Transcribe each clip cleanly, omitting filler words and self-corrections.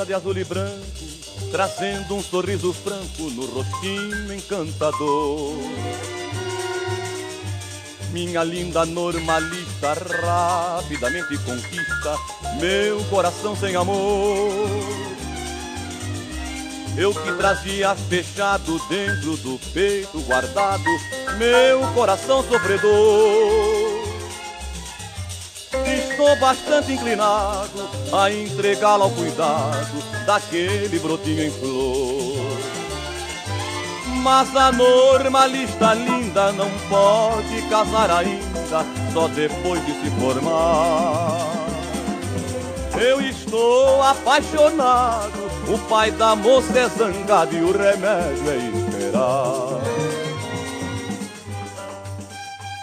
camisa de azul e branco, trazendo um sorriso franco no rostinho encantador. Minha linda normalista rapidamente conquista meu coração sem amor. Eu que trazia fechado dentro do peito guardado meu coração sofredor. Estou bastante inclinado a entregá-lo ao cuidado daquele brotinho em flor. Mas a normalista linda não pode casar ainda, só depois de se formar. Eu estou apaixonado, o pai da moça é zangado e o remédio é esperar.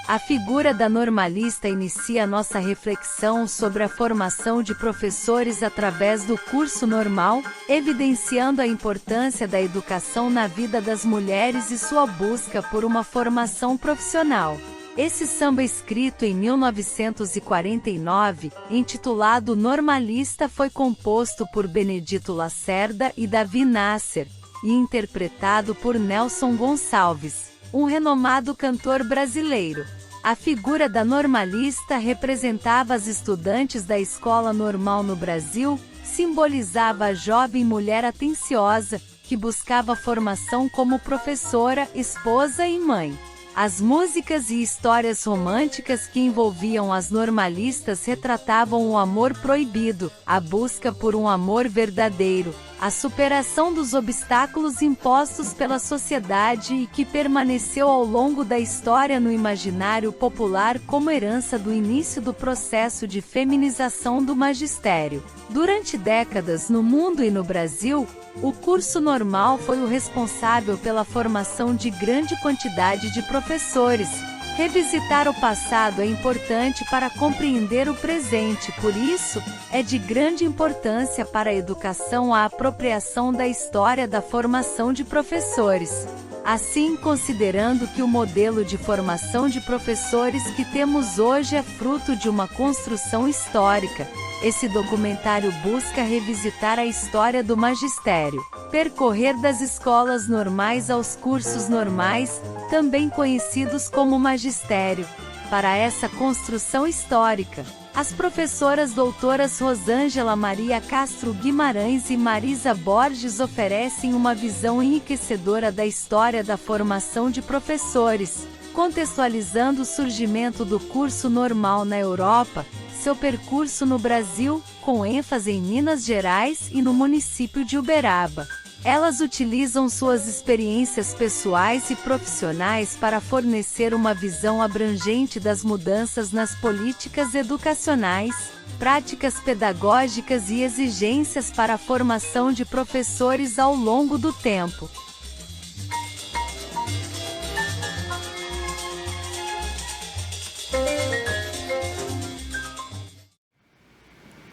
A figura da normalista inicia nossa reflexão sobre a formação de professores através do curso normal, evidenciando a importância da educação na vida das mulheres e sua busca por uma formação profissional. Esse samba, escrito em 1949, intitulado Normalista, foi composto por Benedito Lacerda e Davi Nasser, e interpretado por Nelson Gonçalves, um renomado cantor brasileiro. A figura da normalista representava as estudantes da escola normal no Brasil, simbolizava a jovem mulher atenciosa, que buscava formação como professora, esposa e mãe. As músicas e histórias românticas que envolviam as normalistas retratavam o amor proibido, a busca por um amor verdadeiro, a superação dos obstáculos impostos pela sociedade e que permaneceu ao longo da história no imaginário popular como herança do início do processo de feminização do magistério. Durante décadas no mundo e no Brasil, o curso normal foi o responsável pela formação de grande quantidade de professores. Revisitar o passado é importante para compreender o presente, por isso, é de grande importância para a educação a apropriação da história da formação de professores. Assim, considerando que o modelo de formação de professores que temos hoje é fruto de uma construção histórica, esse documentário busca revisitar a história do magistério, percorrer das escolas normais aos cursos normais, também conhecidos como magistério. Para essa construção histórica, as professoras doutoras Rosângela Maria Castro Guimarães e Marisa Borges oferecem uma visão enriquecedora da história da formação de professores, contextualizando o surgimento do curso normal na Europa, seu percurso no Brasil, com ênfase em Minas Gerais e no município de Uberaba. Elas utilizam suas experiências pessoais e profissionais para fornecer uma visão abrangente das mudanças nas políticas educacionais, práticas pedagógicas e exigências para a formação de professores ao longo do tempo.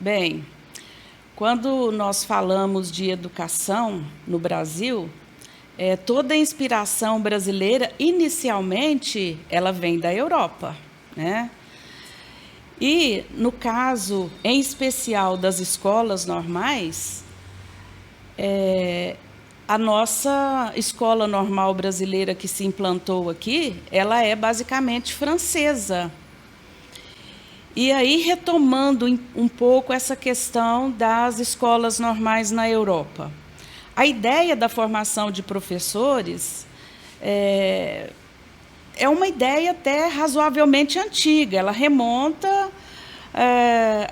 Bem, quando nós falamos de educação no Brasil, toda a inspiração brasileira, inicialmente, ela vem da Europa, né? E, no caso, em especial das escolas normais, a nossa escola normal brasileira que se implantou aqui, ela é basicamente francesa. E aí, retomando um pouco essa questão das escolas normais na Europa. A ideia da formação de professores é uma ideia até razoavelmente antiga. Ela remonta a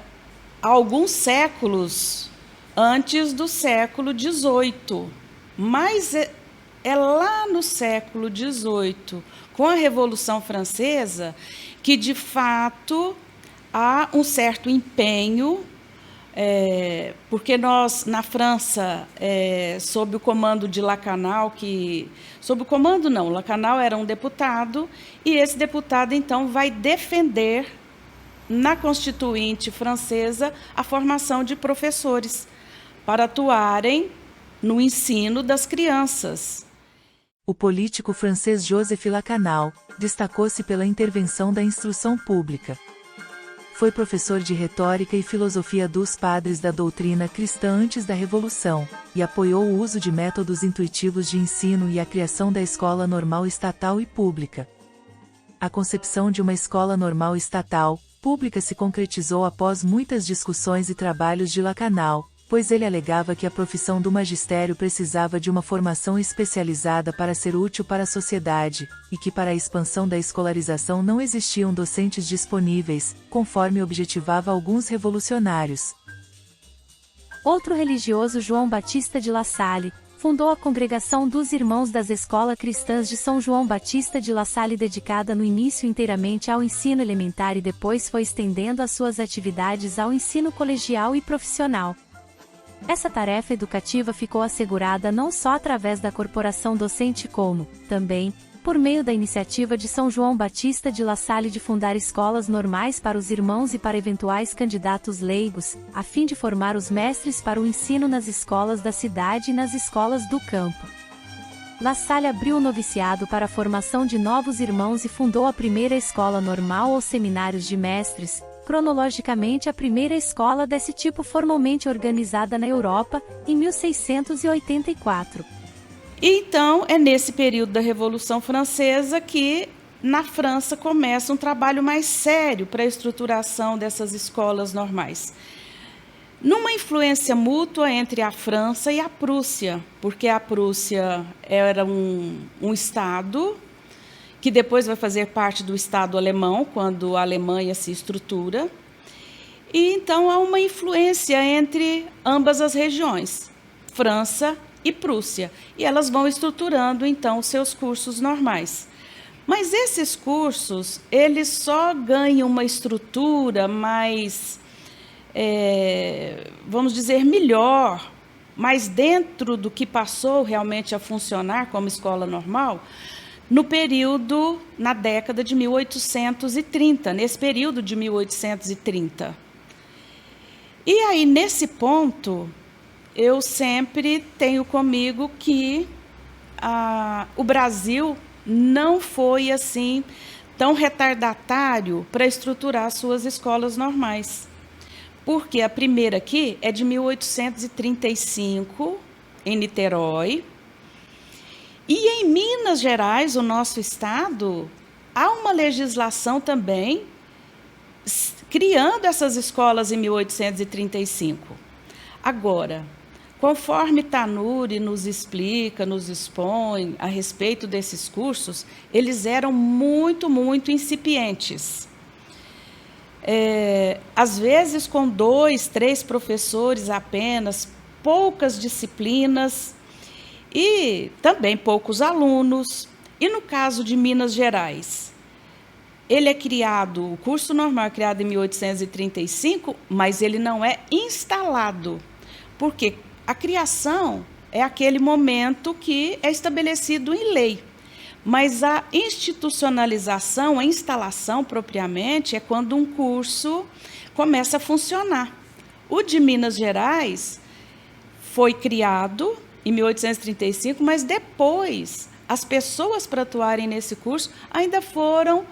alguns séculos antes do século XVIII. Mas é lá no século XVIII, com a Revolução Francesa, que, de fato, há um certo empenho, porque nós, na França, sob o comando de Lacanau, Lacanau era um deputado, e esse deputado, então, vai defender, na Constituinte francesa, a formação de professores, para atuarem no ensino das crianças. O político francês Joseph Lacanau destacou-se pela intervenção da instrução pública. Foi professor de retórica e filosofia dos padres da doutrina cristã antes da Revolução, e apoiou o uso de métodos intuitivos de ensino e a criação da escola normal estatal e pública. A concepção de uma escola normal estatal, pública se concretizou após muitas discussões e trabalhos de Lacanau, pois ele alegava que a profissão do magistério precisava de uma formação especializada para ser útil para a sociedade, e que para a expansão da escolarização não existiam docentes disponíveis, conforme objetivava alguns revolucionários. Outro religioso, João Batista de La Salle, fundou a Congregação dos Irmãos das Escolas Cristãs de São João Batista de La Salle, dedicada no início inteiramente ao ensino elementar e depois foi estendendo as suas atividades ao ensino colegial e profissional. Essa tarefa educativa ficou assegurada não só através da corporação docente como, também, por meio da iniciativa de São João Batista de La Salle de fundar escolas normais para os irmãos e para eventuais candidatos leigos, a fim de formar os mestres para o ensino nas escolas da cidade e nas escolas do campo. La Salle abriu o noviciado para a formação de novos irmãos e fundou a primeira escola normal ou seminários de mestres, cronologicamente a primeira escola desse tipo formalmente organizada na Europa, em 1684. Então, é nesse período da Revolução Francesa que, na França, começa um trabalho mais sério para a estruturação dessas escolas normais. Numa influência mútua entre a França e a Prússia, porque a Prússia era um estado que depois vai fazer parte do Estado alemão, quando a Alemanha se estrutura. E então há uma influência entre ambas as regiões, França e Prússia, e elas vão estruturando então os seus cursos normais. Mas esses cursos, eles só ganham uma estrutura mais, vamos dizer, melhor, mais dentro do que passou realmente a funcionar como escola normal, no período, na década de 1830, nesse período de 1830. E aí, nesse ponto, eu sempre tenho comigo que o Brasil não foi assim tão retardatário para estruturar suas escolas normais. Porque a primeira aqui é de 1835, em Niterói. E em Minas Gerais, o nosso estado, há uma legislação também criando essas escolas em 1835. Agora, conforme Tanuri nos explica, nos expõe a respeito desses cursos, eles eram muito, muito incipientes. Às vezes com 2, 3 professores apenas, poucas disciplinas, e também poucos alunos. E no caso de Minas Gerais, ele é criado, o curso normal é criado em 1835, mas ele não é instalado, porque a criação é aquele momento que é estabelecido em lei, mas a institucionalização, a instalação propriamente, é quando um curso começa a funcionar. O de Minas Gerais foi criado em 1835, mas depois as pessoas para atuarem nesse curso ainda foram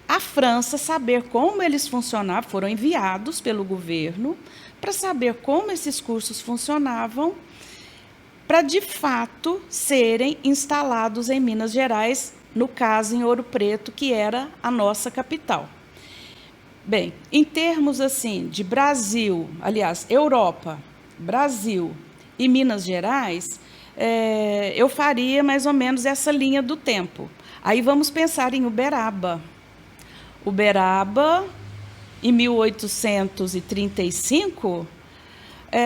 à França saber como eles funcionavam, foram enviados pelo governo para saber como esses cursos funcionavam, para de fato serem instalados em Minas Gerais, no caso em Ouro Preto, que era a nossa capital. Bem, em termos assim de Brasil, aliás, Europa, Brasil e Minas Gerais, eu faria mais ou menos essa linha do tempo. Aí vamos pensar em Uberaba. Uberaba, em 1835,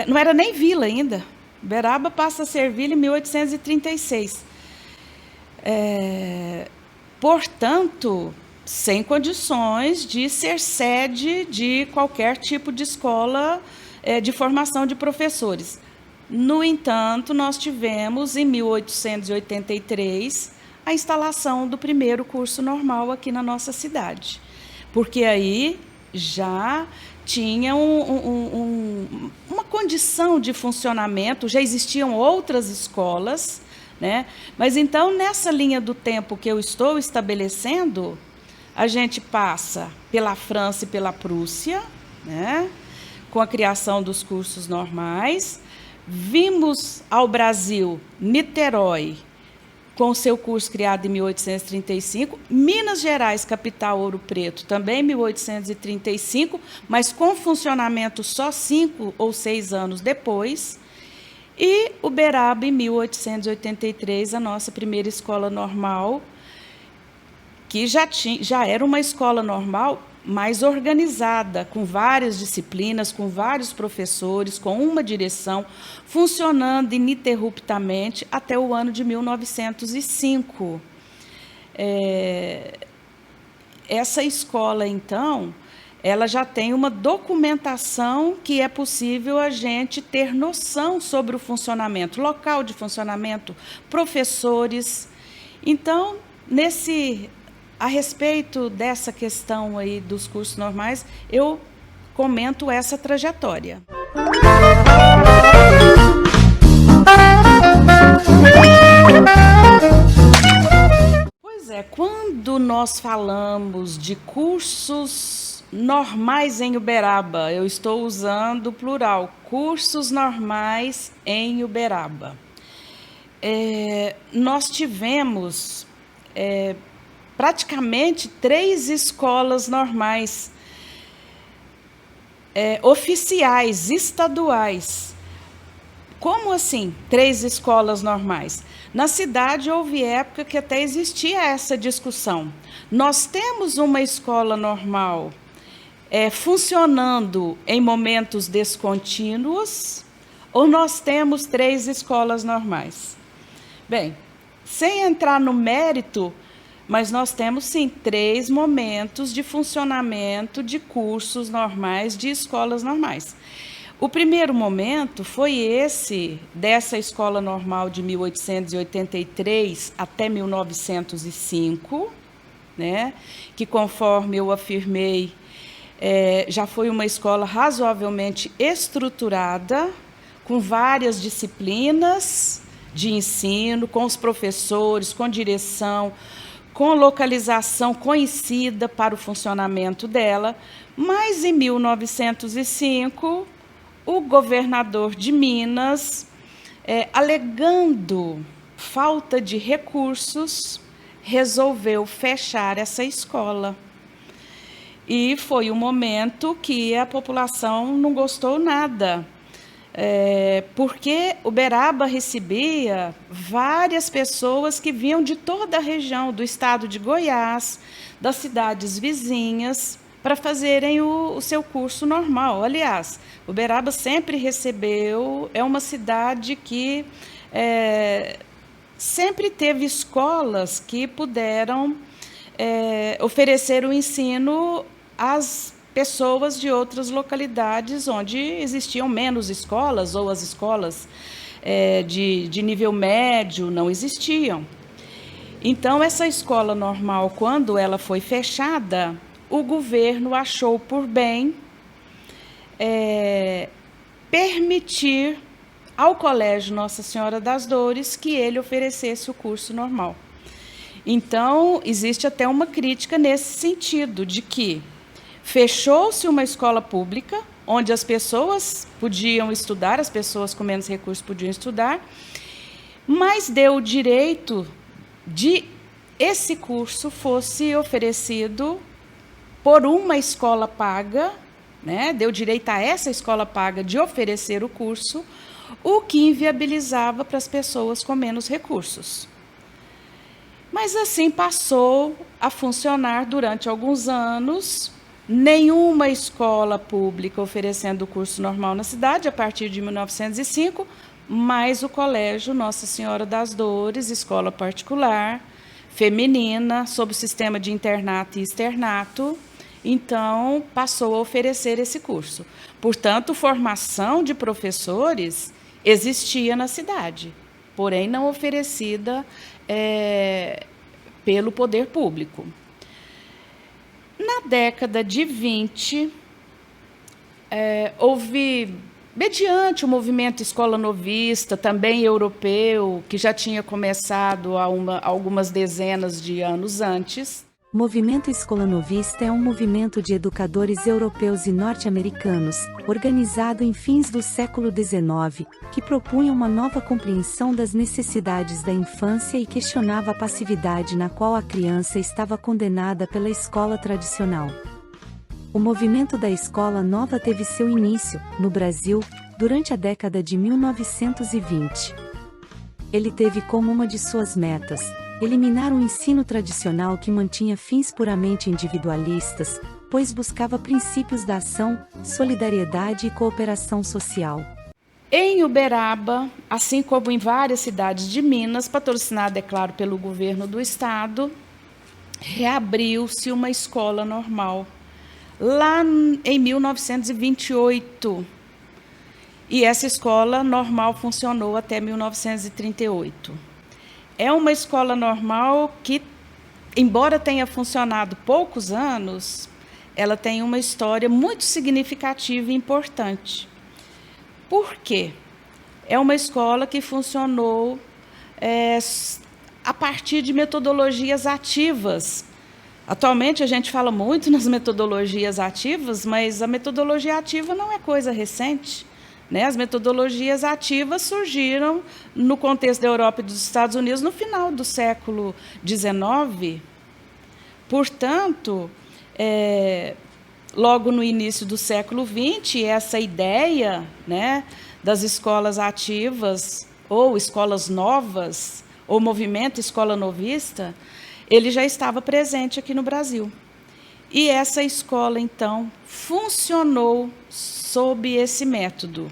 não era nem vila ainda. Uberaba passa a ser vila em 1836. Portanto, sem condições de ser sede de qualquer tipo de escola de formação de professores. No entanto, nós tivemos, em 1883, a instalação do primeiro curso normal aqui na nossa cidade, porque aí já tinha uma condição de funcionamento, já existiam outras escolas, né? Mas então, nessa linha do tempo que eu estou estabelecendo, a gente passa pela França e pela Prússia, né, com a criação dos cursos normais. Vimos ao Brasil Niterói, com o seu curso criado em 1835, Minas Gerais, capital Ouro Preto, também em 1835, mas com funcionamento só 5 ou 6 anos depois, e Uberaba, em 1883, a nossa primeira escola normal, que já era uma escola normal mais organizada, com várias disciplinas, com vários professores, com uma direção, funcionando ininterruptamente até o ano de 1905. Essa escola, então, ela já tem uma documentação que é possível a gente ter noção sobre o funcionamento, local de funcionamento, professores. Então, a respeito dessa questão aí dos cursos normais, eu comento essa trajetória. Pois é, quando nós falamos de cursos normais em Uberaba, eu estou usando o plural, cursos normais em Uberaba. Nós tivemos praticamente 3 escolas normais, oficiais, estaduais. Como assim, 3 escolas normais? Na cidade houve época que até existia essa discussão. Nós temos uma escola normal funcionando em momentos descontínuos, ou nós temos 3 escolas normais? Bem, sem entrar no mérito, mas nós temos, sim, 3 momentos de funcionamento de cursos normais, de escolas normais. O primeiro momento foi dessa escola normal de 1883 até 1905, né, que, conforme eu afirmei, já foi uma escola razoavelmente estruturada, com várias disciplinas de ensino, com os professores, com direção, com localização conhecida para o funcionamento dela, mas em 1905, o governador de Minas, alegando falta de recursos, resolveu fechar essa escola. E foi um momento que a população não gostou nada, porque Uberaba recebia várias pessoas que vinham de toda a região, do estado de Goiás, das cidades vizinhas, para fazerem o seu curso normal. Aliás, Uberaba sempre recebeu, é uma cidade que sempre teve escolas que puderam oferecer o ensino às pessoas de outras localidades onde existiam menos escolas, ou as escolas de nível médio não existiam. Então, essa escola normal, quando ela foi fechada, o governo achou por bem permitir ao Colégio Nossa Senhora das Dores que ele oferecesse o curso normal. Então, existe até uma crítica nesse sentido, de que fechou-se uma escola pública, onde as pessoas podiam estudar, as pessoas com menos recursos podiam estudar, mas deu o direito de esse curso fosse oferecido por uma escola paga, né? Deu direito a essa escola paga de oferecer o curso, o que inviabilizava para as pessoas com menos recursos. Mas assim passou a funcionar durante alguns anos, nenhuma escola pública oferecendo o curso normal na cidade, a partir de 1905, mas o Colégio Nossa Senhora das Dores, escola particular, feminina, sob o sistema de internato e externato, então passou a oferecer esse curso. Portanto, formação de professores existia na cidade, porém não oferecida pelo poder público. Na década de 20, houve, mediante o movimento escola novista, também europeu, que já tinha começado há algumas dezenas de anos antes, O movimento escolanovista é um movimento de educadores europeus e norte-americanos, organizado em fins do século XIX, que propunha uma nova compreensão das necessidades da infância e questionava a passividade na qual a criança estava condenada pela escola tradicional. O movimento da Escola Nova teve seu início, no Brasil, durante a década de 1920. Ele teve como uma de suas metas eliminar o ensino tradicional que mantinha fins puramente individualistas, pois buscava princípios da ação, solidariedade e cooperação social. Em Uberaba, assim como em várias cidades de Minas, patrocinada, é claro, pelo governo do estado, reabriu-se uma escola normal, lá em 1928. E essa escola normal funcionou até 1938. É uma escola normal que, embora tenha funcionado poucos anos, ela tem uma história muito significativa e importante. Por quê? É uma escola que funcionou a partir de metodologias ativas. Atualmente a gente fala muito nas metodologias ativas, mas a metodologia ativa não é coisa recente. As metodologias ativas surgiram no contexto da Europa e dos Estados Unidos no final do século XIX. Portanto, logo no início do século XX, essa ideia, das escolas ativas, ou escolas novas, ou movimento escola novista, ele já estava presente aqui no Brasil. E essa escola, então, funcionou sob esse método.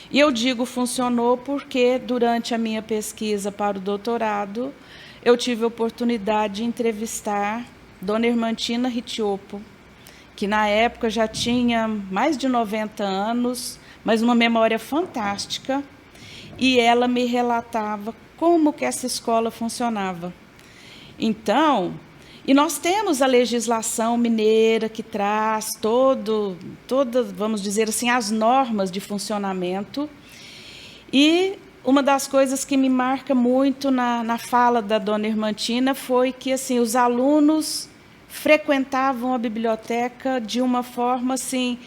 E eu digo funcionou porque, durante a minha pesquisa para o doutorado, eu tive a oportunidade de entrevistar Dona Irmantina Ritiopo, que na época já tinha mais de 90 anos, mas uma memória fantástica, e ela me relatava como que essa escola funcionava. Então, e nós temos a legislação mineira que traz todas, vamos dizer assim, as normas de funcionamento. E uma das coisas que me marca muito na fala da Dona Irmantina foi que assim, os alunos frequentavam a biblioteca de uma forma assim,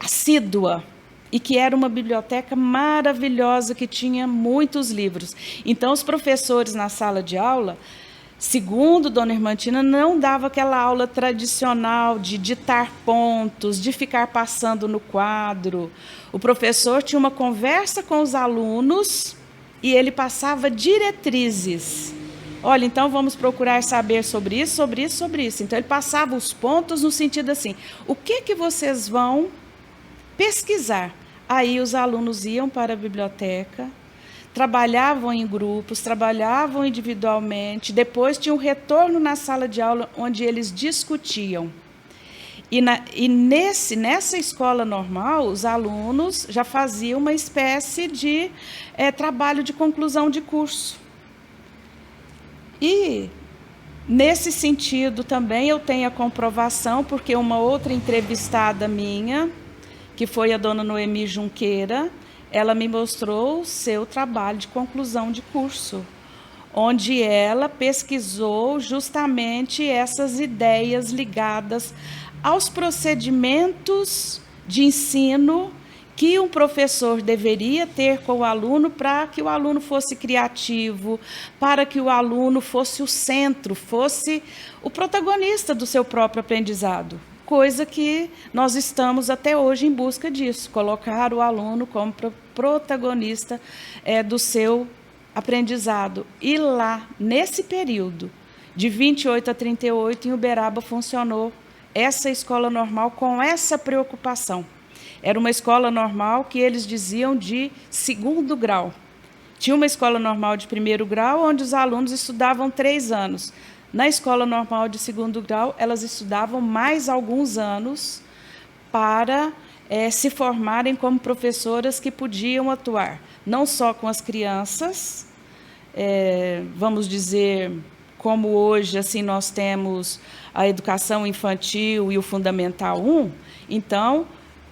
assídua, e que era uma biblioteca maravilhosa, que tinha muitos livros. Então, os professores na sala de aula, segundo Dona Irmantina, não dava aquela aula tradicional de ditar pontos, de ficar passando no quadro. O professor tinha uma conversa com os alunos e ele passava diretrizes. Olha, então vamos procurar saber sobre isso, sobre isso, sobre isso. Então ele passava os pontos no sentido assim, o que vocês vão pesquisar? Aí os alunos iam para a biblioteca, trabalhavam em grupos, trabalhavam individualmente, depois tinha um retorno na sala de aula onde eles discutiam. E nessa escola normal, os alunos já faziam uma espécie de trabalho de conclusão de curso. E, nesse sentido também, eu tenho a comprovação, porque uma outra entrevistada minha, que foi a dona Noemi Junqueira, ela me mostrou o seu trabalho de conclusão de curso, onde ela pesquisou justamente essas ideias ligadas aos procedimentos de ensino que um professor deveria ter com o aluno para que o aluno fosse criativo, para que o aluno fosse o centro, fosse o protagonista do seu próprio aprendizado. Coisa que nós estamos até hoje em busca disso, colocar o aluno como protagonista do seu aprendizado. E lá, nesse período, de 28 a 38, em Uberaba, funcionou essa escola normal com essa preocupação. Era uma escola normal que eles diziam de segundo grau. Tinha uma escola normal de primeiro grau, onde os alunos estudavam 3 anos. Na escola normal de segundo grau, elas estudavam mais alguns anos para se formarem como professoras que podiam atuar, não só com as crianças, vamos dizer, como hoje assim, nós temos a educação infantil e o Fundamental 1, então,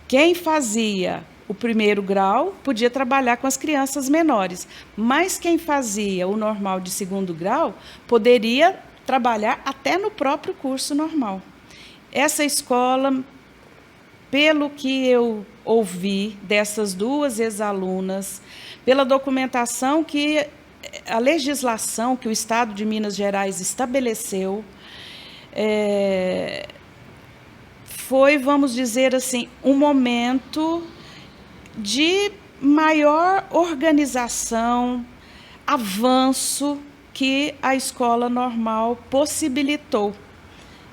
quem fazia o primeiro grau podia trabalhar com as crianças menores, mas quem fazia o normal de segundo grau poderia trabalhar até no próprio curso normal. Essa escola, pelo que eu ouvi dessas duas ex-alunas, pela documentação que a legislação que o Estado de Minas Gerais estabeleceu, foi, vamos dizer assim, um momento de maior organização, avanço que a escola normal possibilitou.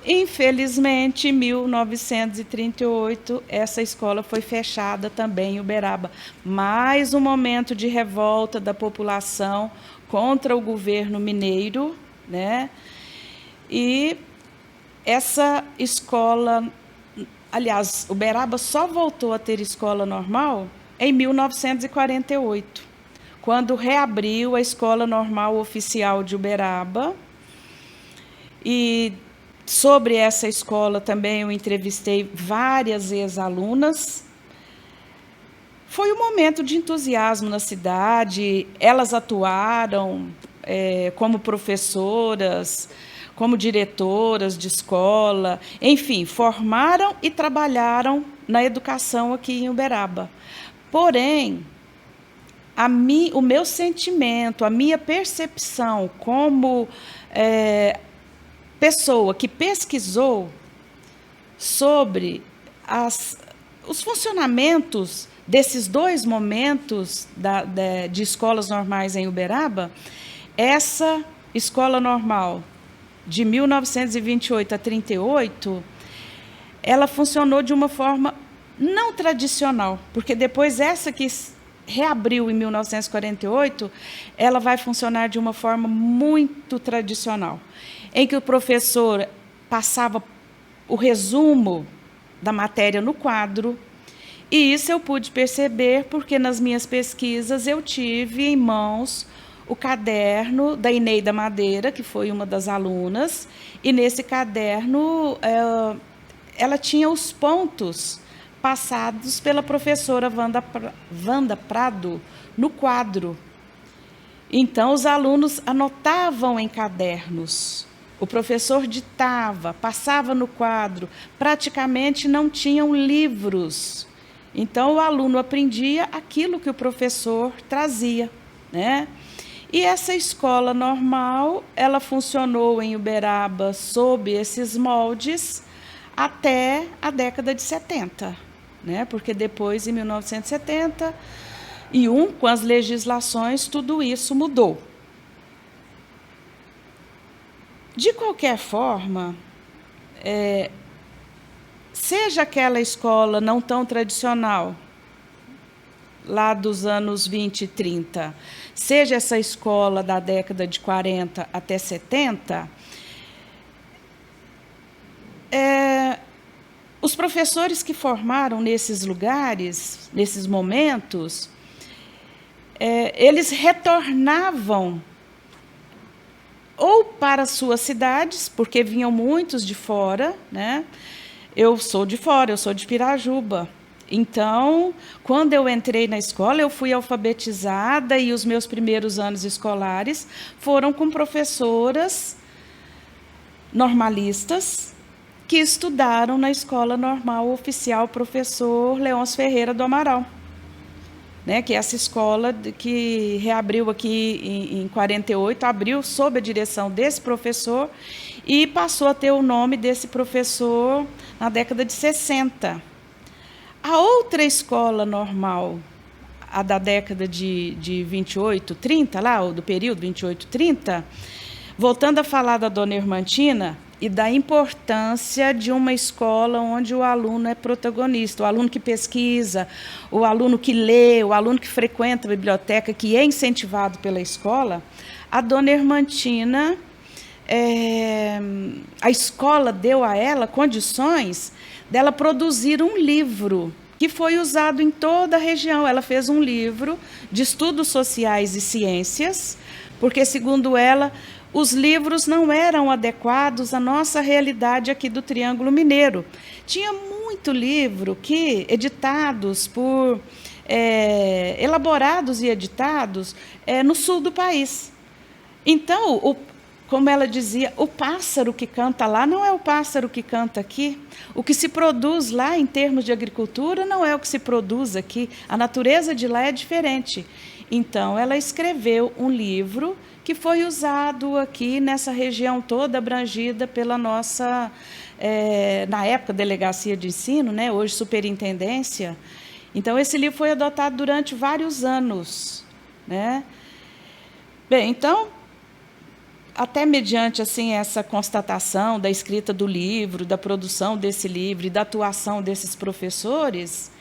Infelizmente, em 1938, essa escola foi fechada também em Uberaba. Mais um momento de revolta da população contra o governo mineiro, né? E essa escola, aliás, Uberaba só voltou a ter escola normal em 1948, quando reabriu a Escola Normal Oficial de Uberaba. E sobre essa escola também eu entrevistei várias ex-alunas. Foi um momento de entusiasmo na cidade, elas atuaram como professoras, como diretoras de escola, enfim, formaram e trabalharam na educação aqui em Uberaba. Porém, o meu sentimento, a minha percepção como pessoa que pesquisou sobre os funcionamentos desses dois momentos de escolas normais em Uberaba, essa escola normal de 1928 a 38, ela funcionou de uma forma não tradicional, porque depois essa que reabriu em 1948, ela vai funcionar de uma forma muito tradicional, em que o professor passava o resumo da matéria no quadro, e isso eu pude perceber porque nas minhas pesquisas eu tive em mãos o caderno da Ineida Madeira, que foi uma das alunas, e nesse caderno ela tinha os pontos passados pela professora Wanda Prado no quadro. Então, os alunos anotavam em cadernos, o professor ditava, passava no quadro, praticamente não tinham livros. Então, o aluno aprendia aquilo que o professor trazia, né? E essa escola normal, ela funcionou em Uberaba sob esses moldes até a década de 70, né? Porque depois, em 1971, com as legislações, tudo isso mudou. De qualquer forma, seja aquela escola não tão tradicional, lá dos anos 20 e 30, seja essa escola da década de 40 até 70, os professores que formaram nesses lugares, nesses momentos, eles retornavam ou para suas cidades, porque vinham muitos de fora, né? Eu sou de fora, eu sou de Pirajuba. Então, quando eu entrei na escola, eu fui alfabetizada e os meus primeiros anos escolares foram com professoras normalistas que estudaram na Escola Normal Oficial Professor Leôncio Ferreira do Amaral, né, que é essa escola que reabriu aqui em 48, abriu sob a direção desse professor e passou a ter o nome desse professor na década de 60. A outra escola normal, a da década de 28, 30, lá, ou do período 28, 30, voltando a falar da Dona Irmantina e da importância de uma escola onde o aluno é protagonista, o aluno que pesquisa, o aluno que lê, o aluno que frequenta a biblioteca, que é incentivado pela escola, a Dona Irmantina, a escola deu a ela condições dela produzir um livro que foi usado em toda a região. Ela fez um livro de estudos sociais e ciências, porque, segundo ela, os livros não eram adequados à nossa realidade aqui do Triângulo Mineiro. Tinha muito livro que, elaborados e editados no sul do país. Então, como ela dizia, o pássaro que canta lá não é o pássaro que canta aqui. O que se produz lá em termos de agricultura não é o que se produz aqui. A natureza de lá é diferente. Então, ela escreveu um livro que foi usado aqui nessa região toda abrangida pela nossa, na época, Delegacia de Ensino, né, hoje Superintendência. Então, esse livro foi adotado durante vários anos, né? Bem, então, até mediante assim, essa constatação da escrita do livro, da produção desse livro e da atuação desses professores,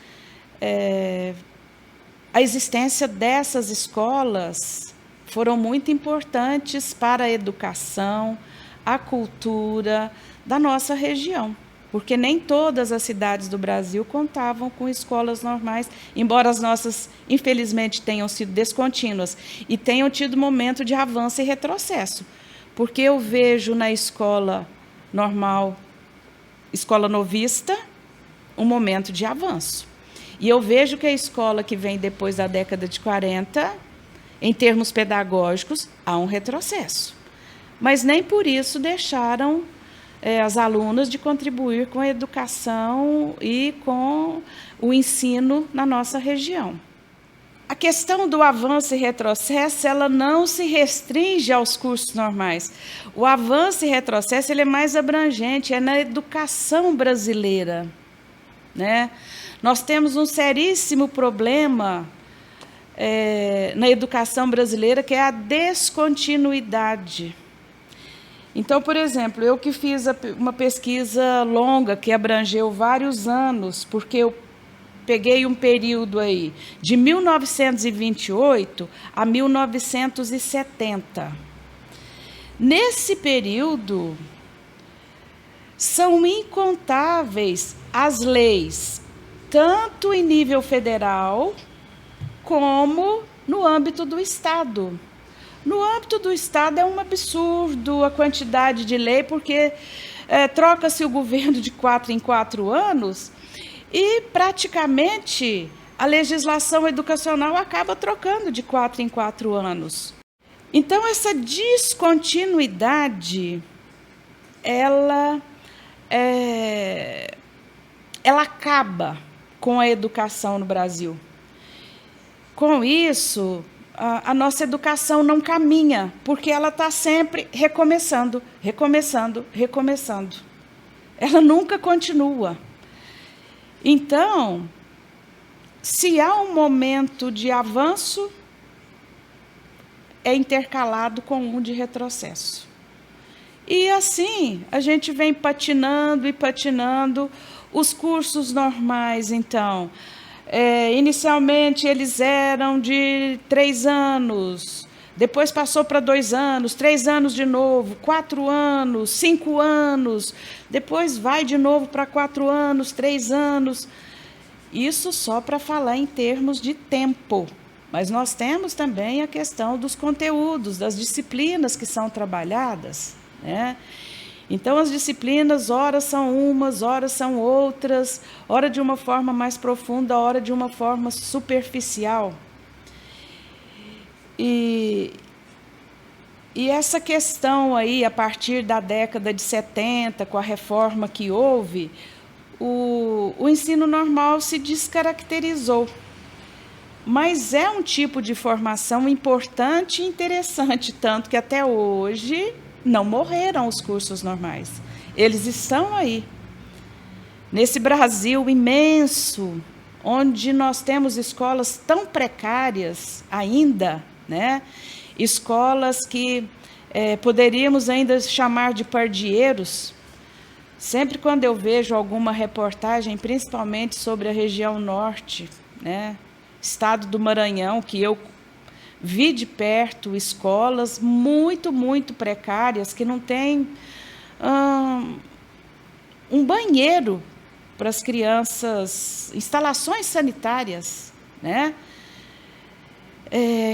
a existência dessas escolas foram muito importantes para a educação, a cultura da nossa região, porque nem todas as cidades do Brasil contavam com escolas normais, embora as nossas, infelizmente, tenham sido descontínuas e tenham tido momento de avanço e retrocesso. Porque eu vejo na escola normal, escola novista, um momento de avanço. E eu vejo que a escola que vem depois da década de 40, em termos pedagógicos, há um retrocesso. Mas nem por isso deixaram as alunas de contribuir com a educação e com o ensino na nossa região. A questão do avanço e retrocesso, ela não se restringe aos cursos normais. O avanço e retrocesso ele é mais abrangente, é na educação brasileira, né? Nós temos um seríssimo problema na educação brasileira, que é a descontinuidade. Então, por exemplo, eu que fiz uma pesquisa longa, que abrangeu vários anos, porque eu peguei um período aí de 1928 a 1970. Nesse período, são incontáveis as leis, tanto em nível federal, como no âmbito do Estado. No âmbito do Estado é um absurdo a quantidade de lei, porque troca-se o governo de 4 em 4 anos, e, praticamente, a legislação educacional acaba trocando de 4 em 4 anos. Então, essa descontinuidade, ela acaba com a educação no Brasil. Com isso, a nossa educação não caminha, porque ela está sempre recomeçando, recomeçando, recomeçando. Ela nunca continua. Então, se há um momento de avanço, é intercalado com um de retrocesso. E assim, a gente vem patinando e patinando. Os cursos normais, então, inicialmente eles eram de 3 anos, depois passou para 2 anos, 3 anos de novo, 4 anos, 5 anos, depois vai de novo para 4 anos, 3 anos. Isso só para falar em termos de tempo. Mas nós temos também a questão dos conteúdos, das disciplinas que são trabalhadas, né? Então, as disciplinas, ora são umas, ora são outras, ora de uma forma mais profunda, ora de uma forma superficial. E essa questão aí, a partir da década de 70, com a reforma que houve, o ensino normal se descaracterizou. Mas é um tipo de formação importante e interessante, tanto que até hoje não morreram os cursos normais. Eles estão aí. Nesse Brasil imenso, onde nós temos escolas tão precárias ainda, né? Escolas que poderíamos ainda chamar de pardieiros. Sempre quando eu vejo alguma reportagem, principalmente sobre a região norte, né? Estado do Maranhão, que eu vi de perto escolas muito, muito precárias, que não tem um banheiro para as crianças, instalações sanitárias, né?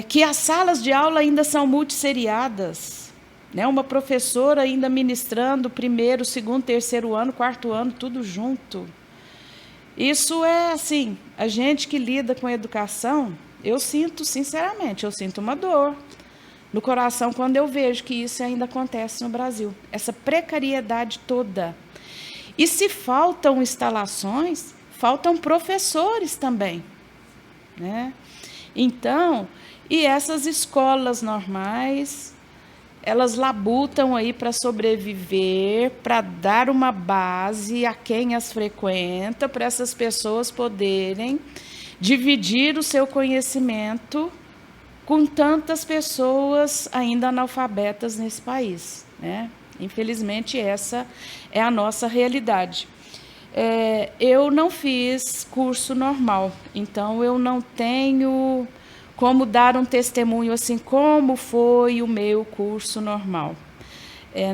Que as salas de aula ainda são multisseriadas, né? Uma professora ainda ministrando primeiro, segundo, terceiro ano, quarto ano, tudo junto. Isso é assim, a gente que lida com a educação, eu sinto, sinceramente, eu sinto uma dor, no coração quando eu vejo que isso ainda acontece no Brasil, essa precariedade toda. E se faltam instalações, faltam professores também, né? Então, e essas escolas normais, elas labutam aí para sobreviver, para dar uma base a quem as frequenta, para essas pessoas poderem dividir o seu conhecimento com tantas pessoas ainda analfabetas nesse país, né? Infelizmente, essa é a nossa realidade. Eu não fiz curso normal, então eu não tenho como dar um testemunho assim, como foi o meu curso normal.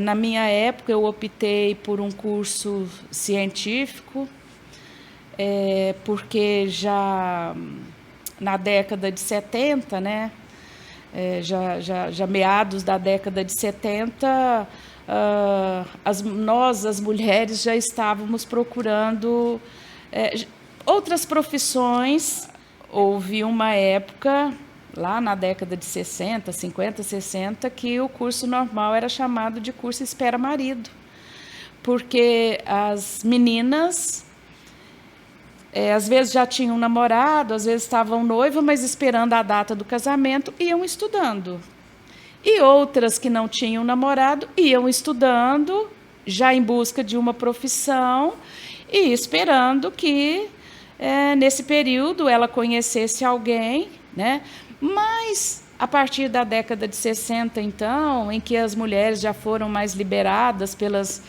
Na minha época, eu optei por um curso científico, porque já na década de 70, né, já meados da década de 70, nós, as mulheres, já estávamos procurando outras profissões. Houve uma época, lá na década de 60, 50, 60, que o curso normal era chamado de curso espera-marido, porque as meninas, às vezes já tinham namorado, às vezes estavam noivas, mas esperando a data do casamento, iam estudando. E outras que não tinham namorado iam estudando, já em busca de uma profissão e esperando que, nesse período, ela conhecesse alguém, né? Mas, a partir da década de 60, então, em que as mulheres já foram mais liberadas pelas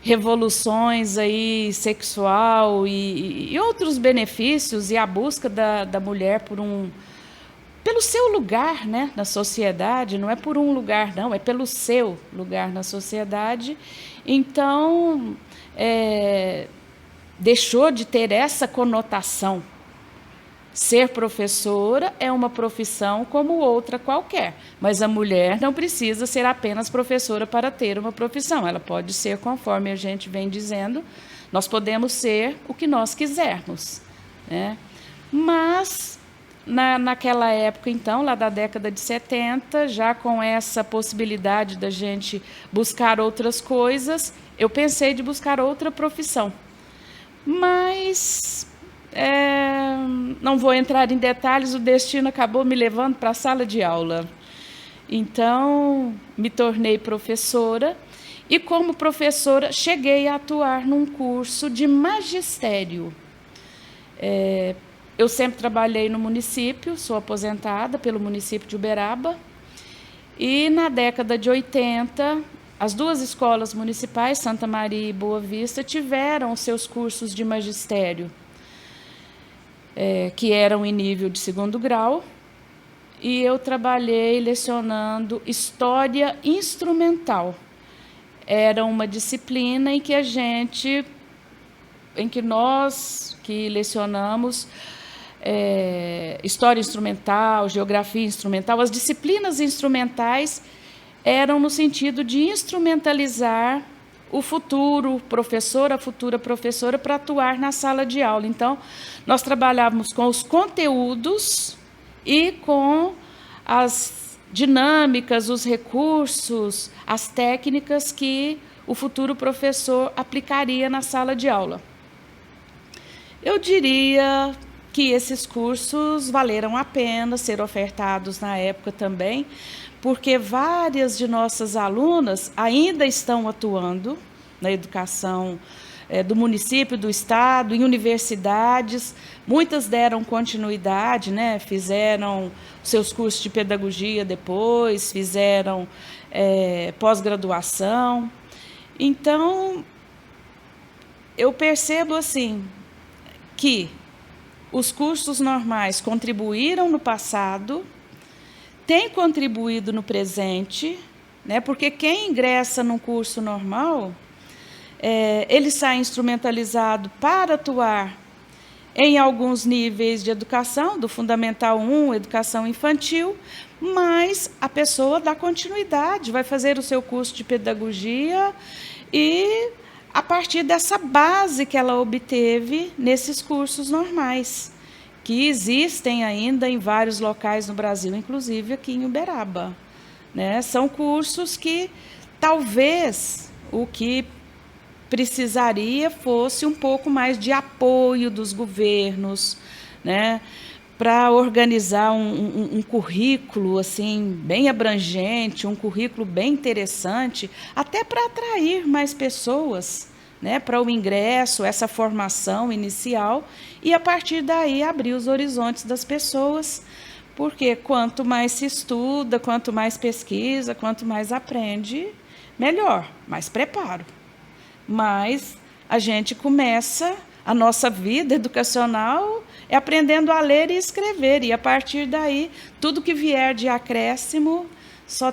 revoluções aí, sexual e outros benefícios, e a busca da mulher pelo seu lugar, né, na sociedade, não é por um lugar, não, é pelo seu lugar na sociedade. Então, deixou de ter essa conotação. Ser professora é uma profissão como outra qualquer, mas a mulher não precisa ser apenas professora para ter uma profissão. Ela pode ser, conforme a gente vem dizendo, nós podemos ser o que nós quisermos, né? Mas naquela época, então, lá da década de 70, já com essa possibilidade da gente buscar outras coisas, eu pensei de buscar outra profissão. Mas não vou entrar em detalhes, o destino acabou me levando para a sala de aula. Então, me tornei professora e, como professora, cheguei a atuar num curso de magistério. Eu sempre trabalhei no município, sou aposentada pelo município de Uberaba, e na década de 80, as duas escolas municipais, Santa Maria e Boa Vista, tiveram seus cursos de magistério, que eram em nível de 2º grau, e eu trabalhei lecionando História Instrumental. Era uma disciplina em que nós que lecionamos História Instrumental, Geografia Instrumental, as disciplinas instrumentais eram no sentido de instrumentalizar o futuro professor, a futura professora, para atuar na sala de aula. Então, nós trabalhávamos com os conteúdos e com as dinâmicas, os recursos, as técnicas que o futuro professor aplicaria na sala de aula. Eu diria que esses cursos valeram a pena ser ofertados na época também, porque várias de nossas alunas ainda estão atuando na educação do município, do estado, em universidades. Muitas deram continuidade, né? Fizeram seus cursos de pedagogia depois, fizeram pós-graduação. Então, eu percebo assim que os cursos normais contribuíram no passado, têm contribuído no presente, né? Porque quem ingressa num curso normal, ele sai instrumentalizado para atuar em alguns níveis de educação, do Fundamental 1, educação infantil, mas a pessoa dá continuidade, vai fazer o seu curso de pedagogia e, a partir dessa base que ela obteve nesses cursos normais, que existem ainda em vários locais no Brasil, inclusive aqui em Uberaba, né? São cursos que talvez o que precisaria fosse um pouco mais de apoio dos governos, né? Para organizar um currículo assim bem abrangente, um currículo bem interessante, até para atrair mais pessoas, né, para o ingresso, essa formação inicial, e a partir daí abrir os horizontes das pessoas, porque quanto mais se estuda, quanto mais pesquisa, quanto mais aprende, melhor, mais preparo. Mas a gente começa a nossa vida educacional é aprendendo a ler e escrever, e a partir daí, tudo que vier de acréscimo só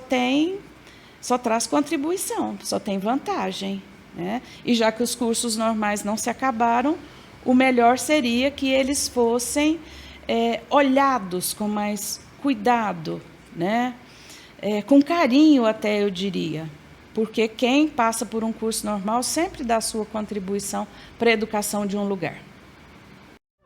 traz contribuição, só tem vantagem, né? E já que os cursos normais não se acabaram, o melhor seria que eles fossem olhados com mais cuidado, né? Com carinho até, eu diria, porque quem passa por um curso normal sempre dá a sua contribuição para a educação de um lugar.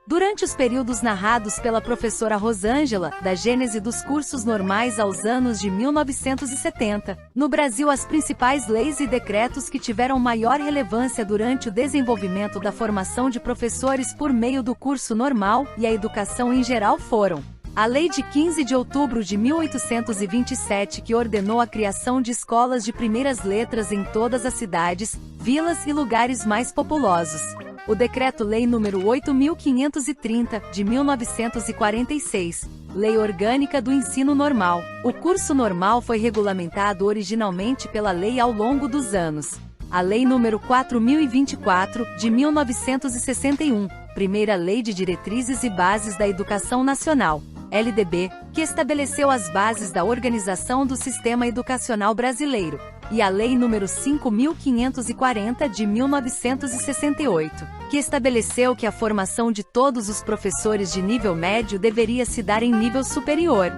Durante os períodos narrados pela professora Rosângela, da gênese dos cursos normais aos anos de 1970, no Brasil as principais leis e decretos que tiveram maior relevância durante o desenvolvimento da formação de professores por meio do curso normal e a educação em geral foram: a Lei de 15 de outubro de 1827, que ordenou a criação de escolas de primeiras letras em todas as cidades, vilas e lugares mais populosos. O Decreto-Lei nº 8.530, de 1946, Lei Orgânica do Ensino Normal. O curso normal foi regulamentado originalmente pela lei ao longo dos anos. A Lei nº 4.024, de 1961, Primeira Lei de Diretrizes e Bases da Educação Nacional, LDB, que estabeleceu as bases da organização do sistema educacional brasileiro, e a Lei nº 5.540, de 1968, que estabeleceu que a formação de todos os professores de nível médio deveria se dar em nível superior.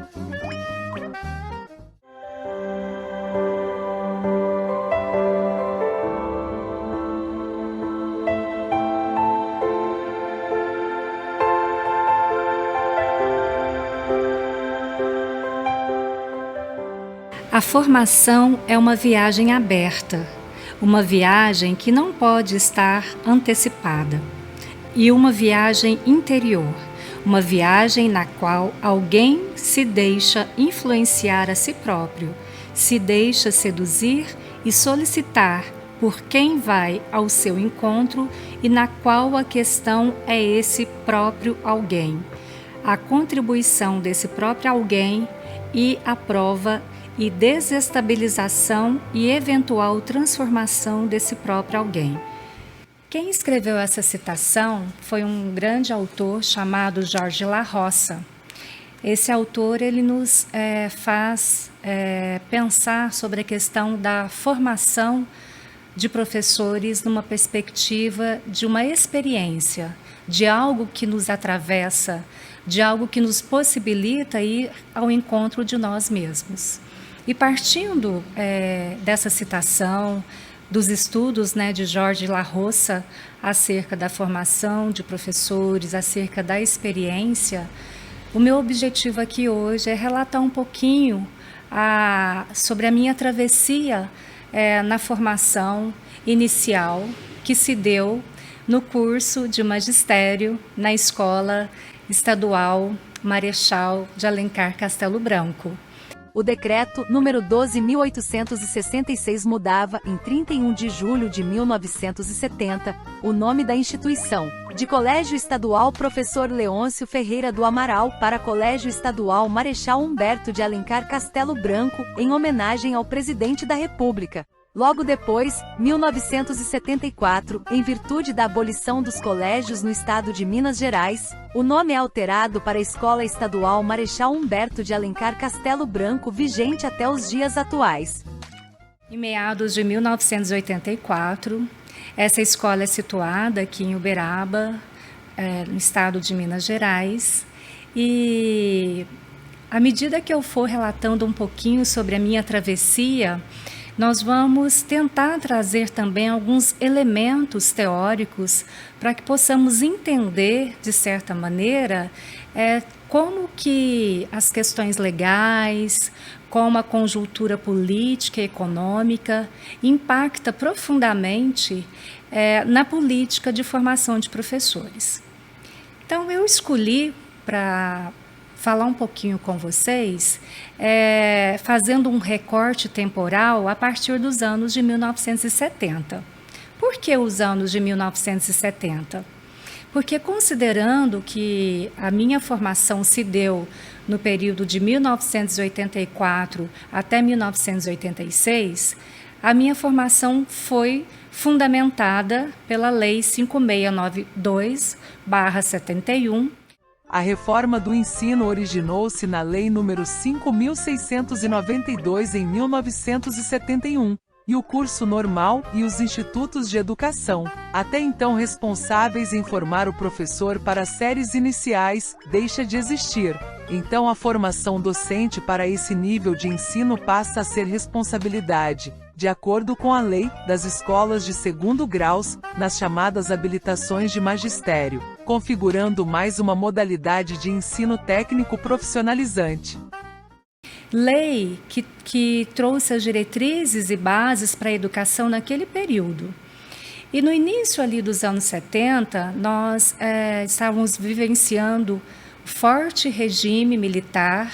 A formação é uma viagem aberta, uma viagem que não pode estar antecipada, e uma viagem interior, uma viagem na qual alguém se deixa influenciar a si próprio, se deixa seduzir e solicitar por quem vai ao seu encontro e na qual a questão é esse próprio alguém, a contribuição desse próprio alguém e a prova e desestabilização e eventual transformação desse próprio alguém. Quem escreveu essa citação foi um grande autor chamado Jorge La Roça. Esse autor ele nos faz pensar sobre a questão da formação de professores numa perspectiva de uma experiência, de algo que nos atravessa, de algo que nos possibilita ir ao encontro de nós mesmos. E partindo dessa citação, dos estudos de Jorge La Roça acerca da formação de professores, acerca da experiência, o meu objetivo aqui hoje é relatar um pouquinho sobre a minha travessia na formação inicial que se deu no curso de magistério na Escola Estadual Marechal de Alencar Castelo Branco. O decreto número 12.866 mudava, em 31 de julho de 1970, o nome da instituição, de Colégio Estadual Professor Leôncio Ferreira do Amaral para Colégio Estadual Marechal Humberto de Alencar Castelo Branco, em homenagem ao Presidente da República. Logo depois, 1974, em virtude da abolição dos colégios no estado de Minas Gerais, o nome é alterado para Escola Estadual Marechal Humberto de Alencar Castelo Branco, vigente até os dias atuais. Em meados de 1984, essa escola é situada aqui em Uberaba, no estado de Minas Gerais, e à medida que eu for relatando um pouquinho sobre a minha travessia, nós vamos tentar trazer também alguns elementos teóricos para que possamos entender, de certa maneira, como que as questões legais, como a conjuntura política e econômica impacta profundamente na política de formação de professores. Então, eu escolhi para falar um pouquinho com vocês, fazendo um recorte temporal a partir dos anos de 1970. Por que os anos de 1970? Porque considerando que a minha formação se deu no período de 1984 até 1986, a minha formação foi fundamentada pela Lei 5692/71. A reforma do ensino originou-se na Lei nº 5.692 em 1971, e o curso normal e os institutos de educação, até então responsáveis em formar o professor para séries iniciais, deixa de existir. Então a formação docente para esse nível de ensino passa a ser responsabilidade, de acordo com a lei, das escolas de segundo graus, nas chamadas habilitações de magistério, configurando mais uma modalidade de ensino técnico profissionalizante. Lei que trouxe as diretrizes e bases para a educação naquele período. E no início ali dos anos 70, nós estávamos vivenciando forte regime militar,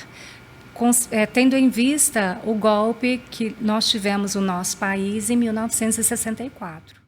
tendo em vista o golpe que nós tivemos no nosso país em 1964.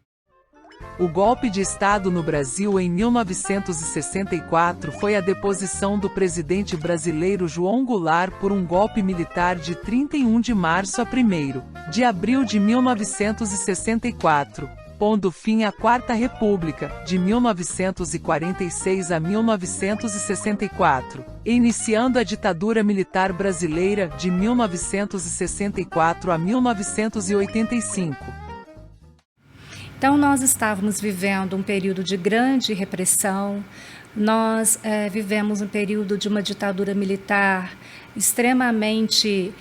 O golpe de Estado no Brasil em 1964 foi a deposição do presidente brasileiro João Goulart por um golpe militar de 31 de março a 1º de abril de 1964, pondo fim à Quarta República, de 1946 a 1964, e iniciando a ditadura militar brasileira, de 1964 a 1985. Então, nós estávamos vivendo um período de grande repressão, nós vivemos um período de uma ditadura militar extremamente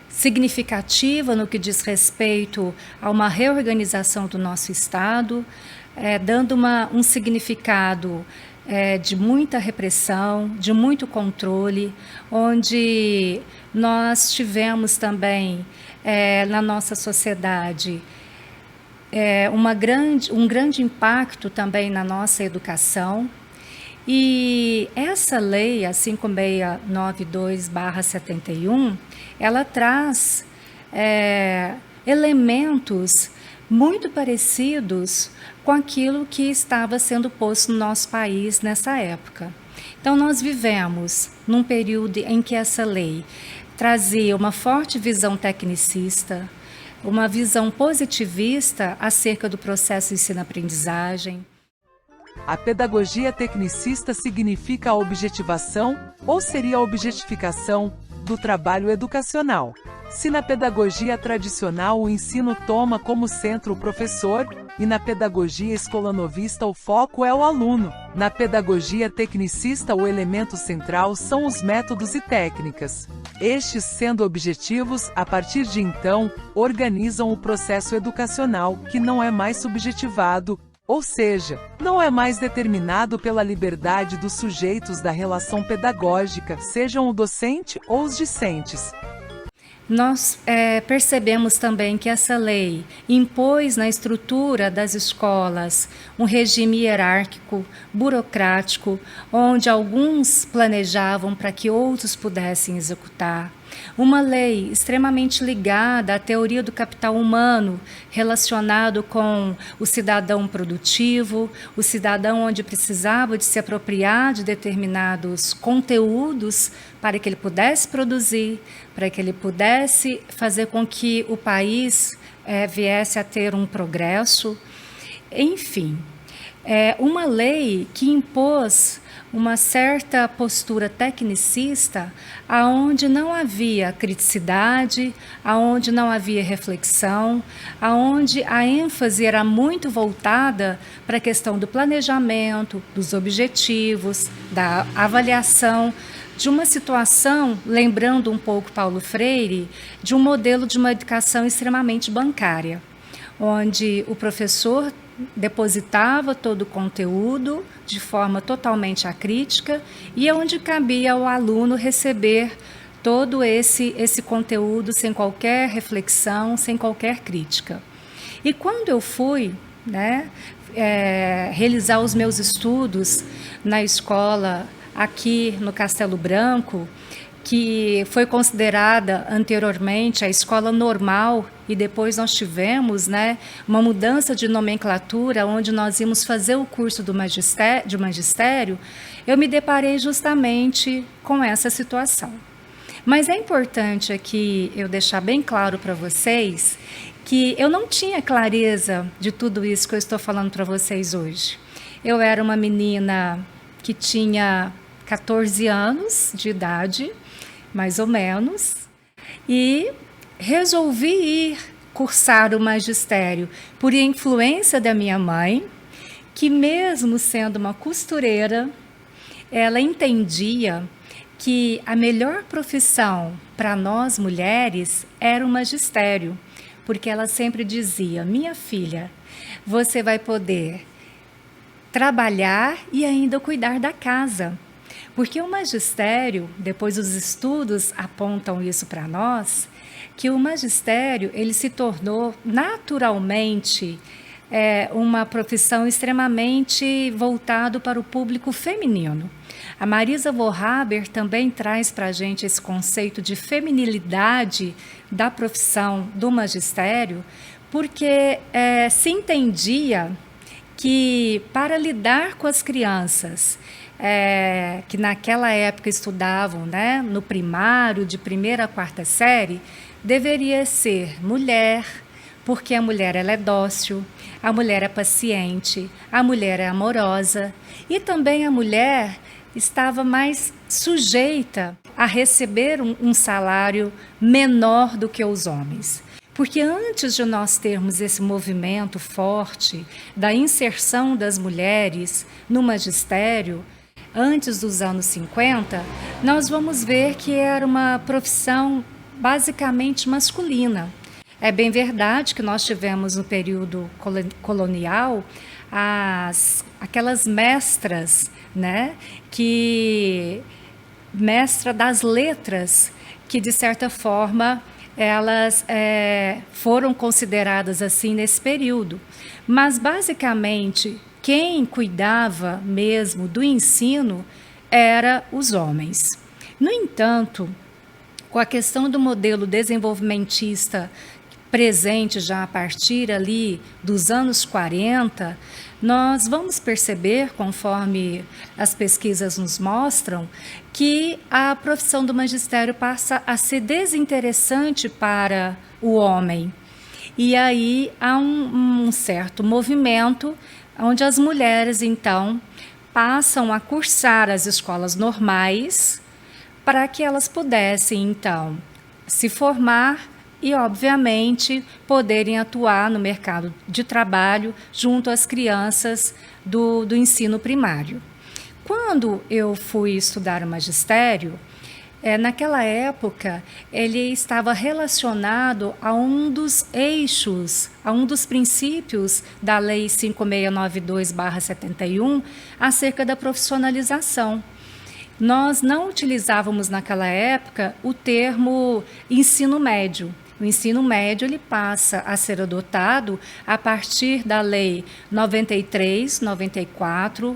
significativa no que diz respeito a uma reorganização do nosso Estado, dando um significado de muita repressão, de muito controle, onde nós tivemos também na nossa sociedade um grande impacto também na nossa educação. E essa lei, a 5692/71, ela traz elementos muito parecidos com aquilo que estava sendo posto no nosso país nessa época. Então, nós vivemos num período em que essa lei trazia uma forte visão tecnicista, uma visão positivista acerca do processo de ensino-aprendizagem. A pedagogia tecnicista significa a objetivação, ou seria a objetificação, do trabalho educacional. Se na pedagogia tradicional o ensino toma como centro o professor, e na pedagogia escolanovista o foco é o aluno, na pedagogia tecnicista o elemento central são os métodos e técnicas. Estes, sendo objetivos, a partir de então, organizam o processo educacional, que não é mais subjetivado, ou seja, não é mais determinado pela liberdade dos sujeitos da relação pedagógica, sejam o docente ou os discentes. Nós percebemos também que essa lei impôs na estrutura das escolas um regime hierárquico, burocrático, onde alguns planejavam para que outros pudessem executar. Uma lei extremamente ligada à teoria do capital humano, relacionado com o cidadão produtivo, o cidadão onde precisava de se apropriar de determinados conteúdos para que ele pudesse produzir, para que ele pudesse fazer com que o país viesse a ter um progresso. Enfim, uma lei que impôs uma certa postura tecnicista, aonde não havia criticidade, aonde não havia reflexão, aonde a ênfase era muito voltada para a questão do planejamento, dos objetivos, da avaliação, de uma situação, lembrando um pouco Paulo Freire, de um modelo de uma educação extremamente bancária, onde o professor depositava todo o conteúdo de forma totalmente acrítica e onde cabia ao aluno receber todo esse conteúdo sem qualquer reflexão, sem qualquer crítica. E quando eu fui, realizar os meus estudos na escola aqui no Castelo Branco, que foi considerada anteriormente a escola normal, e depois nós tivemos uma mudança de nomenclatura, onde nós íamos fazer o curso do magistério, eu me deparei justamente com essa situação. Mas é importante aqui eu deixar bem claro para vocês que eu não tinha clareza de tudo isso que eu estou falando para vocês hoje. Eu era uma menina que tinha 14 anos de idade, mais ou menos, e resolvi ir cursar o magistério por influência da minha mãe, que mesmo sendo uma costureira, ela entendia que a melhor profissão para nós mulheres era o magistério, porque ela sempre dizia: minha filha, você vai poder trabalhar e ainda cuidar da casa. Porque o magistério, depois os estudos apontam isso para nós, que o magistério ele se tornou naturalmente uma profissão extremamente voltado para o público feminino. A Marisa Wohaber também traz para a gente esse conceito de feminilidade da profissão do magistério, porque se entendia que para lidar com as crianças que naquela época estudavam no primário, de 1ª a 4ª série, deveria ser mulher, porque a mulher ela é dócil, a mulher é paciente, a mulher é amorosa, e também a mulher estava mais sujeita a receber um salário menor do que os homens. Porque antes de nós termos esse movimento forte da inserção das mulheres no magistério, antes dos anos 50, nós vamos ver que era uma profissão basicamente masculina. É bem verdade que nós tivemos no período colonial aquelas mestras, mestra das letras, que de certa forma elas foram consideradas assim nesse período. Mas basicamente quem cuidava mesmo do ensino eram os homens. No entanto, com a questão do modelo desenvolvimentista presente já a partir ali dos anos 40, nós vamos perceber, conforme as pesquisas nos mostram, que a profissão do magistério passa a ser desinteressante para o homem. E aí há um certo movimento onde as mulheres, então, passam a cursar as escolas normais para que elas pudessem, então, se formar e, obviamente, poderem atuar no mercado de trabalho junto às crianças do ensino primário. Quando eu fui estudar o magistério, naquela época, ele estava relacionado a um dos eixos, a um dos princípios da Lei 5692/71, acerca da profissionalização. Nós não utilizávamos naquela época o termo ensino médio. O ensino médio ele passa a ser adotado a partir da Lei 93/94,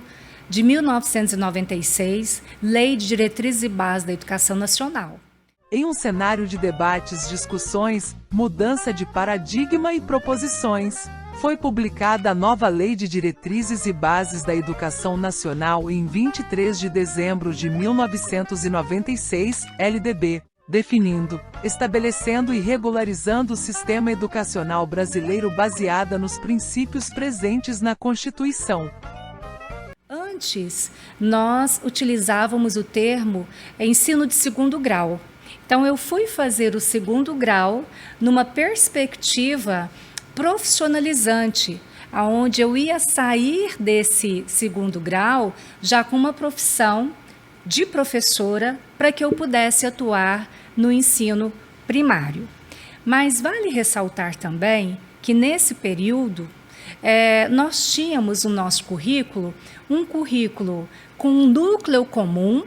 de 1996, Lei de Diretrizes e Bases da Educação Nacional. Em um cenário de debates, discussões, mudança de paradigma e proposições, foi publicada a nova Lei de Diretrizes e Bases da Educação Nacional em 23 de dezembro de 1996, LDB, definindo, estabelecendo e regularizando o sistema educacional brasileiro baseada nos princípios presentes na Constituição. Antes, nós utilizávamos o termo ensino de 2º grau. Então, eu fui fazer o 2º grau numa perspectiva profissionalizante, onde eu ia sair desse 2º grau já com uma profissão de professora para que eu pudesse atuar no ensino primário. Mas vale ressaltar também que nesse período nós tínhamos no nosso currículo um currículo com um núcleo comum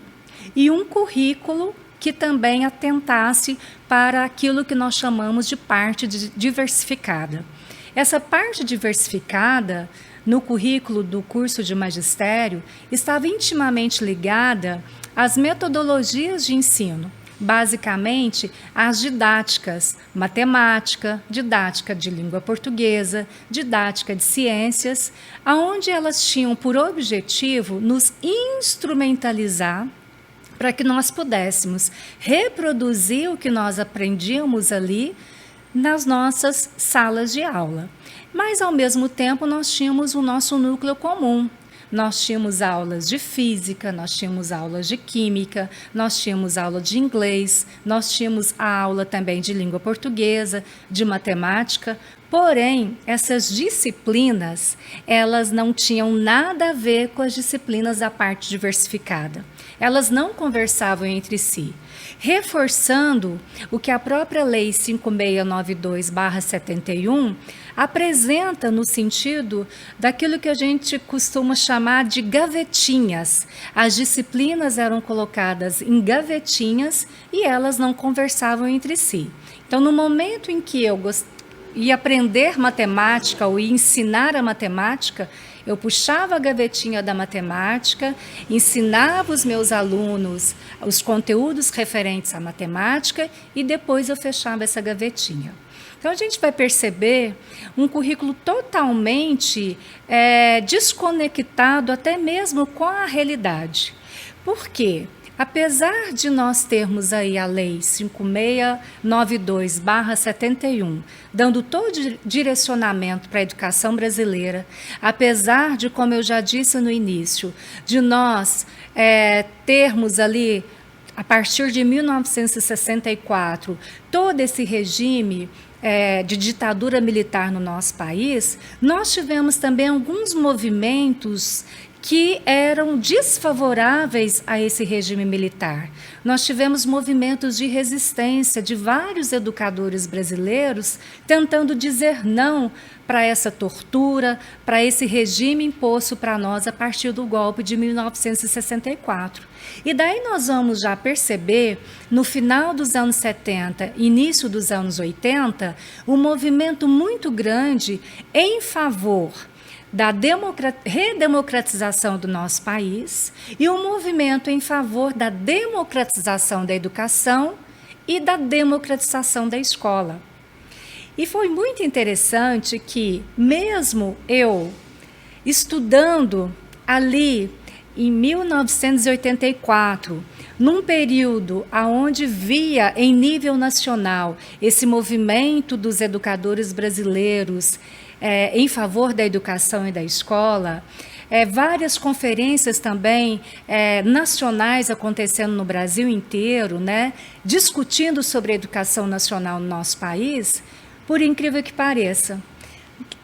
e um currículo que também atentasse para aquilo que nós chamamos de parte diversificada. Essa parte diversificada, no currículo do curso de magistério, estava intimamente ligada às metodologias de ensino, basicamente as didáticas, matemática, didática de língua portuguesa, didática de ciências, onde elas tinham por objetivo nos instrumentalizar para que nós pudéssemos reproduzir o que nós aprendíamos ali nas nossas salas de aula. Mas, ao mesmo tempo, nós tínhamos o nosso núcleo comum. Nós tínhamos aulas de física, nós tínhamos aulas de química, nós tínhamos aula de inglês, nós tínhamos a aula também de língua portuguesa, de matemática. Porém, essas disciplinas, elas não tinham nada a ver com as disciplinas da parte diversificada. Elas não conversavam entre si, reforçando o que a própria Lei 5692/71 apresenta no sentido daquilo que a gente costuma chamar de gavetinhas. As disciplinas eram colocadas em gavetinhas e elas não conversavam entre si. Então, no momento em que eu ia aprender matemática ou ia ensinar a matemática, eu puxava a gavetinha da matemática, ensinava os meus alunos os conteúdos referentes à matemática e depois eu fechava essa gavetinha. Então, a gente vai perceber um currículo totalmente desconectado até mesmo com a realidade. Por quê? Apesar de nós termos aí a Lei 5692/71, dando todo direcionamento para a educação brasileira, apesar de, como eu já disse no início, de nós termos ali, a partir de 1964, todo esse regime de ditadura militar no nosso país, nós tivemos também alguns movimentos que eram desfavoráveis a esse regime militar. Nós tivemos movimentos de resistência de vários educadores brasileiros tentando dizer não para essa tortura, para esse regime imposto para nós a partir do golpe de 1964. E daí nós vamos já perceber, no final dos anos 70, início dos anos 80, um movimento muito grande em favor da redemocratização do nosso país e um movimento em favor da democratização da educação e da democratização da escola. E foi muito interessante que, mesmo eu estudando ali em 1984, num período onde via em nível nacional esse movimento dos educadores brasileiros em favor da educação e da escola, várias conferências também nacionais acontecendo no Brasil inteiro, né, discutindo sobre a educação nacional no nosso país, por incrível que pareça,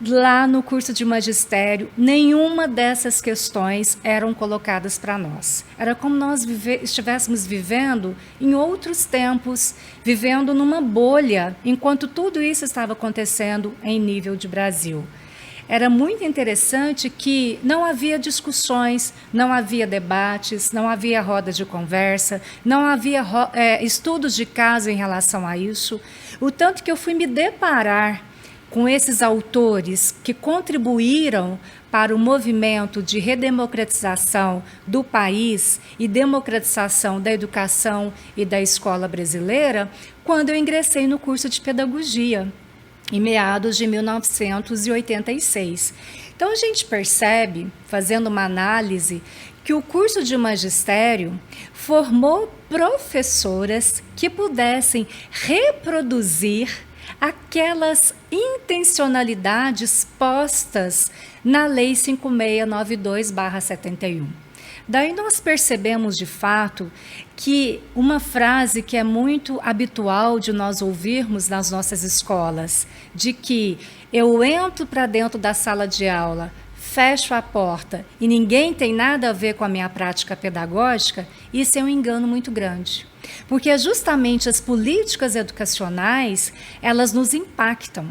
lá no curso de magistério, nenhuma dessas questões eram colocadas para nós. Era como nós estivéssemos vivendo em outros tempos, vivendo numa bolha, enquanto tudo isso estava acontecendo em nível de Brasil. Era muito interessante que não havia discussões, não havia debates, não havia rodas de conversa, não havia estudos de caso em relação a isso. O tanto que eu fui me deparar com esses autores que contribuíram para o movimento de redemocratização do país e democratização da educação e da escola brasileira, quando eu ingressei no curso de pedagogia, em meados de 1986. Então, a gente percebe, fazendo uma análise, que o curso de magistério formou professoras que pudessem reproduzir aquelas intencionalidades postas na Lei 5692/71. Daí nós percebemos, de fato, que uma frase que é muito habitual de nós ouvirmos nas nossas escolas, de que eu entro para dentro da sala de aula, fecho a porta e ninguém tem nada a ver com a minha prática pedagógica, isso é um engano muito grande. Porque justamente as políticas educacionais, elas nos impactam.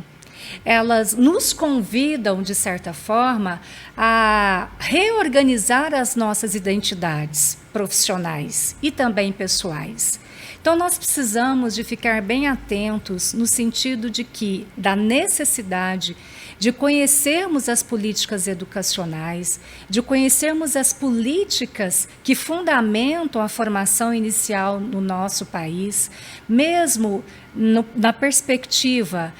elas nos convidam, de certa forma, a reorganizar as nossas identidades profissionais e também pessoais. Então, nós precisamos de ficar bem atentos no sentido de que, da necessidade de conhecermos as políticas educacionais, de conhecermos as políticas que fundamentam a formação inicial no nosso país, mesmo na perspectiva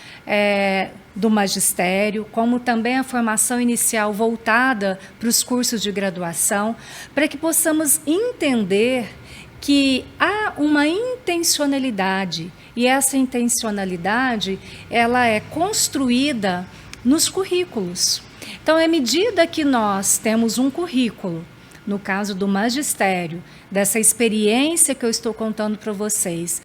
do magistério, como também a formação inicial voltada para os cursos de graduação, para que possamos entender que há uma intencionalidade, e essa intencionalidade ela é construída nos currículos. Então, à medida que nós temos um currículo, no caso do magistério, dessa experiência que eu estou contando para vocês,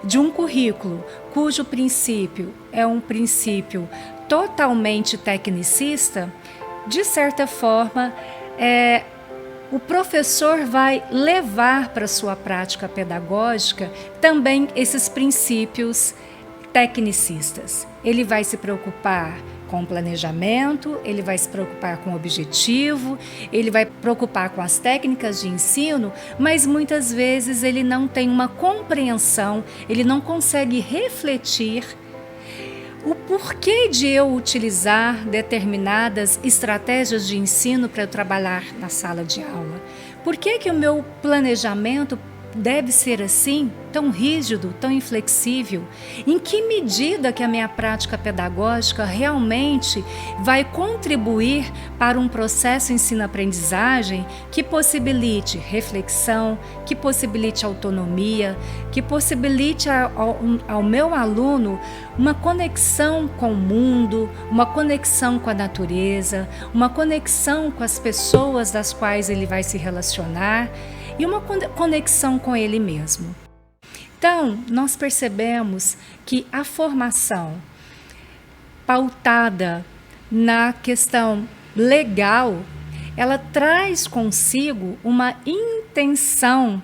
de um currículo cujo princípio é um princípio totalmente tecnicista, de certa forma, o professor vai levar para a sua prática pedagógica também esses princípios tecnicistas. Ele vai se preocupar com o planejamento, ele vai se preocupar com o objetivo, ele vai preocupar com as técnicas de ensino, mas muitas vezes ele não tem uma compreensão, ele não consegue refletir o porquê de eu utilizar determinadas estratégias de ensino para eu trabalhar na sala de aula. Por que o meu planejamento deve ser assim, tão rígido, tão inflexível? Em que medida que a minha prática pedagógica realmente vai contribuir para um processo ensino-aprendizagem que possibilite reflexão, que possibilite autonomia, que possibilite ao meu aluno uma conexão com o mundo, uma conexão com a natureza, uma conexão com as pessoas das quais ele vai se relacionar, e uma conexão com ele mesmo. Então, nós percebemos que a formação pautada na questão legal, ela traz consigo uma intenção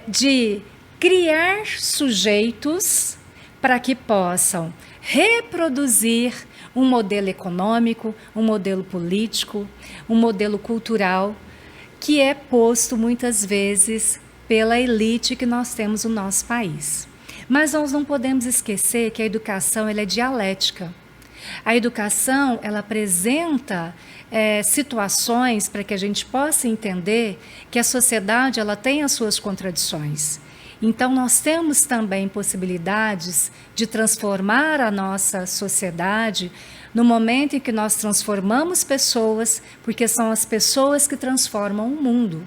de criar sujeitos para que possam reproduzir um modelo econômico, um modelo político, um modelo cultural, que é posto muitas vezes pela elite que nós temos no nosso país. Mas nós não podemos esquecer que a educação ela é dialética. A educação ela apresenta situações para que a gente possa entender que a sociedade ela tem as suas contradições. Então, nós temos também possibilidades de transformar a nossa sociedade no momento em que nós transformamos pessoas, porque são as pessoas que transformam o mundo.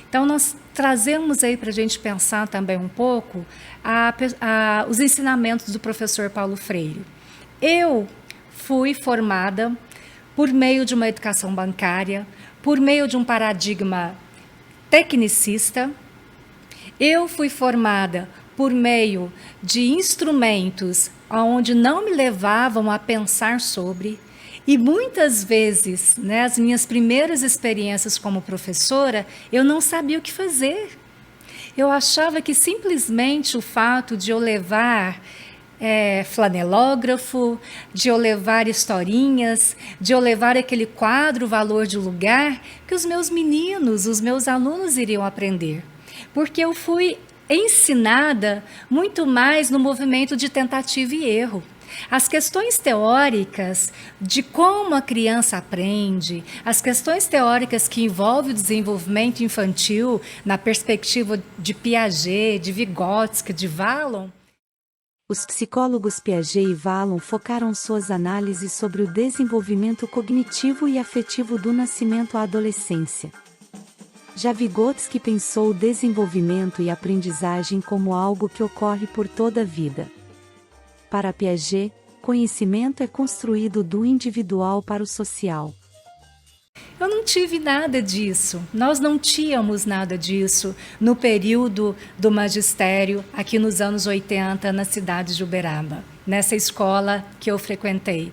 Então, nós trazemos aí para a gente pensar também um pouco os ensinamentos do professor Paulo Freire. Eu fui formada por meio de uma educação bancária, por meio de um paradigma tecnicista. Eu fui formada por meio de instrumentos onde não me levavam a pensar sobre, e muitas vezes, as minhas primeiras experiências como professora, eu não sabia o que fazer. Eu achava que simplesmente o fato de eu levar flanelógrafo, de eu levar historinhas, de eu levar aquele quadro Valor de Lugar, que os meus meninos, os meus alunos iriam aprender. Porque eu fui ensinada muito mais no movimento de tentativa e erro. As questões teóricas de como a criança aprende, as questões teóricas que envolvem o desenvolvimento infantil na perspectiva de Piaget, de Vygotsky, de Vallon. Os psicólogos Piaget e Vallon focaram suas análises sobre o desenvolvimento cognitivo e afetivo do nascimento à adolescência. Já Vygotsky pensou o desenvolvimento e aprendizagem como algo que ocorre por toda a vida. Para Piaget, conhecimento é construído do individual para o social. Eu não tive nada disso, nós não tínhamos nada disso no período do magistério, aqui nos anos 80, na cidade de Uberaba, nessa escola que eu frequentei.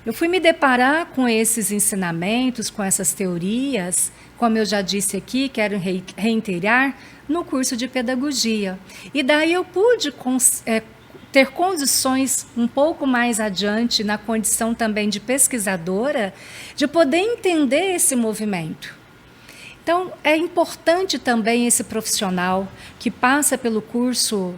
Eu fui me deparar com esses ensinamentos, com essas teorias, como eu já disse aqui, quero reiterar, no curso de pedagogia. E daí eu pude ter condições um pouco mais adiante, na condição também de pesquisadora, de poder entender esse movimento. Então, é importante também esse profissional que passa pelo curso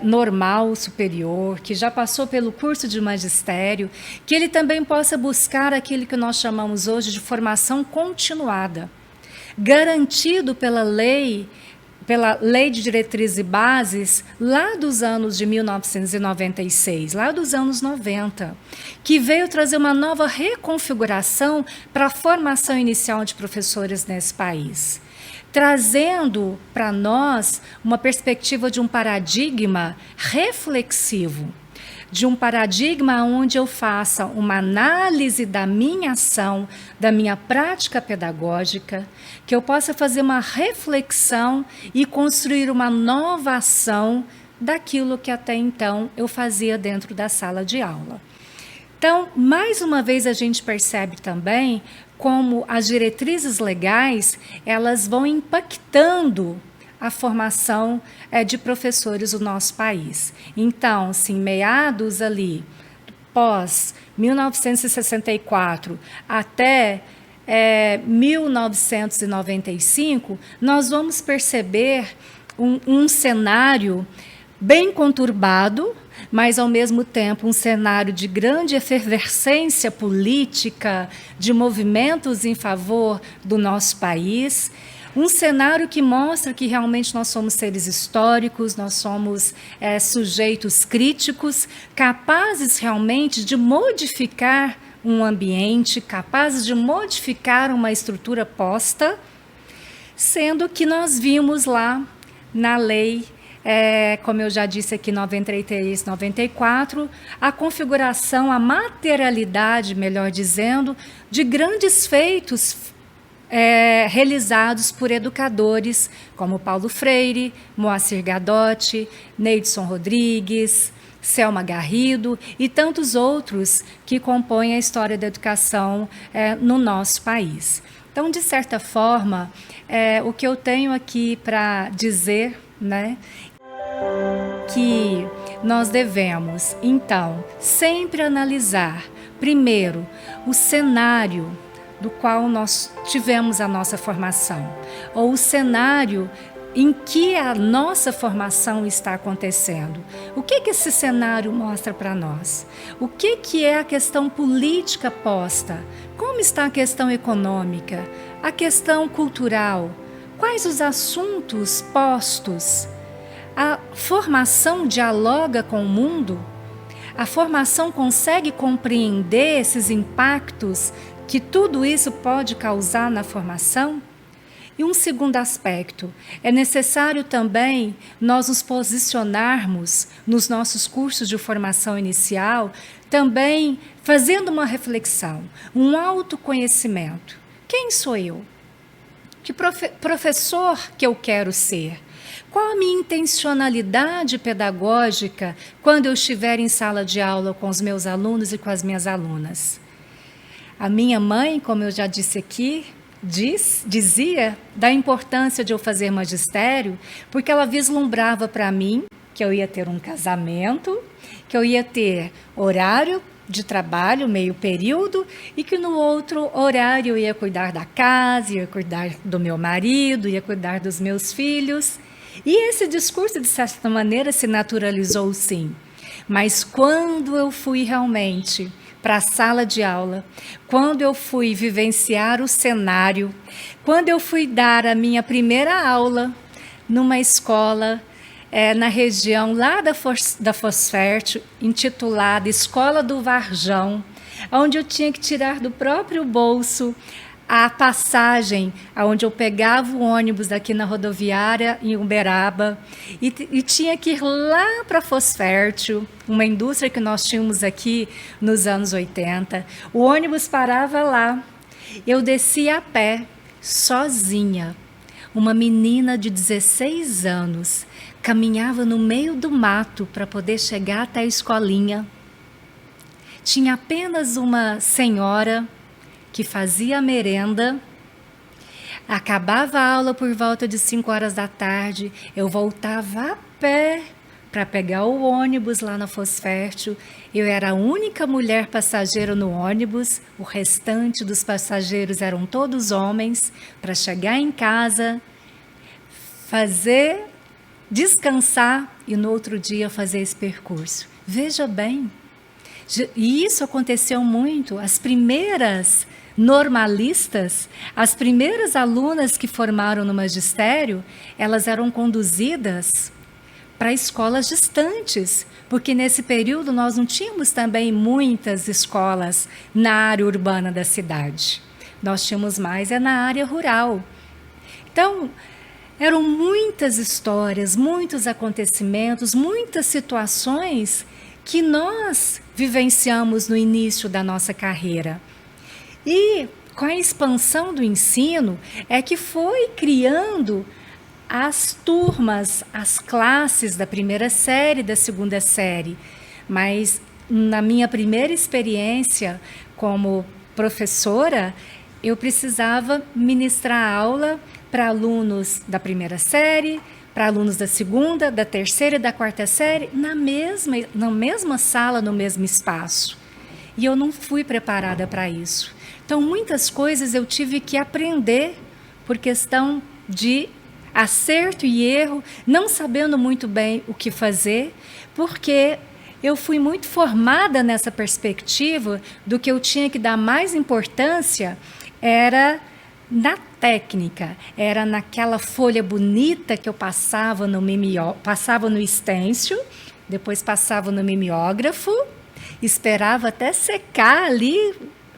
normal superior, que já passou pelo curso de magistério, que ele também possa buscar aquilo que nós chamamos hoje de formação continuada, garantido pela lei de Diretrizes e Bases, lá dos anos de 1996, lá dos anos 90, que veio trazer uma nova reconfiguração para a formação inicial de professores nesse país, trazendo para nós uma perspectiva de um paradigma reflexivo, de um paradigma onde eu faça uma análise da minha ação, da minha prática pedagógica, que eu possa fazer uma reflexão e construir uma nova ação daquilo que até então eu fazia dentro da sala de aula. Então, mais uma vez a gente percebe também como as diretrizes legais, elas vão impactando a formação de professores do nosso país. Então, assim, meados ali, pós 1964 até 1995, nós vamos perceber um cenário bem conturbado, mas, ao mesmo tempo, um cenário de grande efervescência política, de movimentos em favor do nosso país. Um cenário que mostra que realmente nós somos seres históricos, nós somos sujeitos críticos, capazes realmente de modificar um ambiente, capazes de modificar uma estrutura posta, sendo que nós vimos lá na lei, como eu já disse aqui, 93, 94, a configuração, a materialidade, melhor dizendo, de grandes feitos realizados por educadores como Paulo Freire, Moacir Gadotti, Neidson Rodrigues, Selma Garrido e tantos outros que compõem a história da educação no nosso país. Então, de certa forma, o que eu tenho aqui para dizer, né, que nós devemos, então, sempre analisar, primeiro, o cenário do qual nós tivemos a nossa formação, ou o cenário em que a nossa formação está acontecendo. O que esse cenário mostra para nós? O que é a questão política posta? Como está a questão econômica? A questão cultural? Quais os assuntos postos? A formação dialoga com o mundo? A formação consegue compreender esses impactos que tudo isso pode causar na formação? E um segundo aspecto, é necessário também nós nos posicionarmos nos nossos cursos de formação inicial, também fazendo uma reflexão, um autoconhecimento. Quem sou eu? Que professor que eu quero ser? Qual a minha intencionalidade pedagógica quando eu estiver em sala de aula com os meus alunos e com as minhas alunas? A minha mãe, como eu já disse aqui, dizia da importância de eu fazer magistério, porque ela vislumbrava para mim que eu ia ter um casamento, que eu ia ter horário de trabalho, meio período, e que no outro horário eu ia cuidar da casa, ia cuidar do meu marido, ia cuidar dos meus filhos. E esse discurso, de certa maneira, se naturalizou, sim. Mas quando eu fui realmente para a sala de aula, quando eu fui vivenciar o cenário, quando eu fui dar a minha primeira aula numa escola na região lá da Fosfértil, intitulada Escola do Varjão, onde eu tinha que tirar do próprio bolso a passagem, onde eu pegava o ônibus aqui na rodoviária em Uberaba e tinha que ir lá para Fosfértil, uma indústria que nós tínhamos aqui nos anos 80. O ônibus parava lá, eu descia a pé, sozinha. Uma menina de 16 anos caminhava no meio do mato para poder chegar até a escolinha. Tinha apenas uma senhora que fazia merenda, acabava a aula por volta de 5 horas da tarde, eu voltava a pé para pegar o ônibus lá na Fosfértil. Eu era a única mulher passageira no ônibus, o restante dos passageiros eram todos homens, para chegar em casa, fazer, descansar e no outro dia fazer esse percurso. Veja bem, e isso aconteceu muito. As primeiras normalistas, as primeiras alunas que formaram no magistério, elas eram conduzidas para escolas distantes, porque nesse período nós não tínhamos também muitas escolas na área urbana da cidade. Nós tínhamos mais na área rural. Então, eram muitas histórias, muitos acontecimentos, muitas situações que nós vivenciamos no início da nossa carreira. E com a expansão do ensino é que foi criando as turmas, as classes da primeira série, da segunda série. Mas na minha primeira experiência como professora, eu precisava ministrar aula para alunos da primeira série, para alunos da segunda, da terceira e da quarta série, na mesma sala, no mesmo espaço. E eu não fui preparada para isso. Então, muitas coisas eu tive que aprender por questão de acerto e erro, não sabendo muito bem o que fazer, porque eu fui muito formada nessa perspectiva do que eu tinha que dar mais importância era na técnica, era naquela folha bonita que eu passava no estêncil, depois passava no mimeógrafo, esperava até secar ali,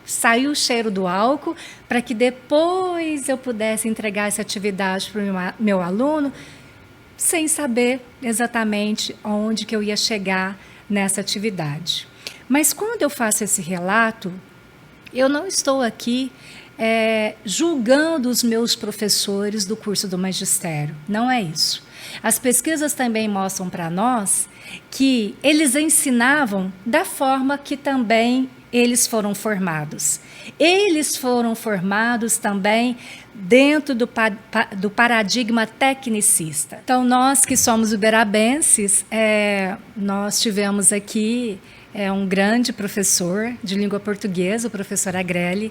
sair o cheiro do álcool, para que depois eu pudesse entregar essa atividade para o meu aluno, sem saber exatamente onde que eu ia chegar nessa atividade. Mas quando eu faço esse relato, eu não estou aqui julgando os meus professores do curso do magistério, não é isso. As pesquisas também mostram para nós que eles ensinavam da forma que também eles foram formados. Eles foram formados também dentro do paradigma tecnicista. Então, nós que somos uberabenses, nós tivemos aqui um grande professor de língua portuguesa, o professor Agrelli.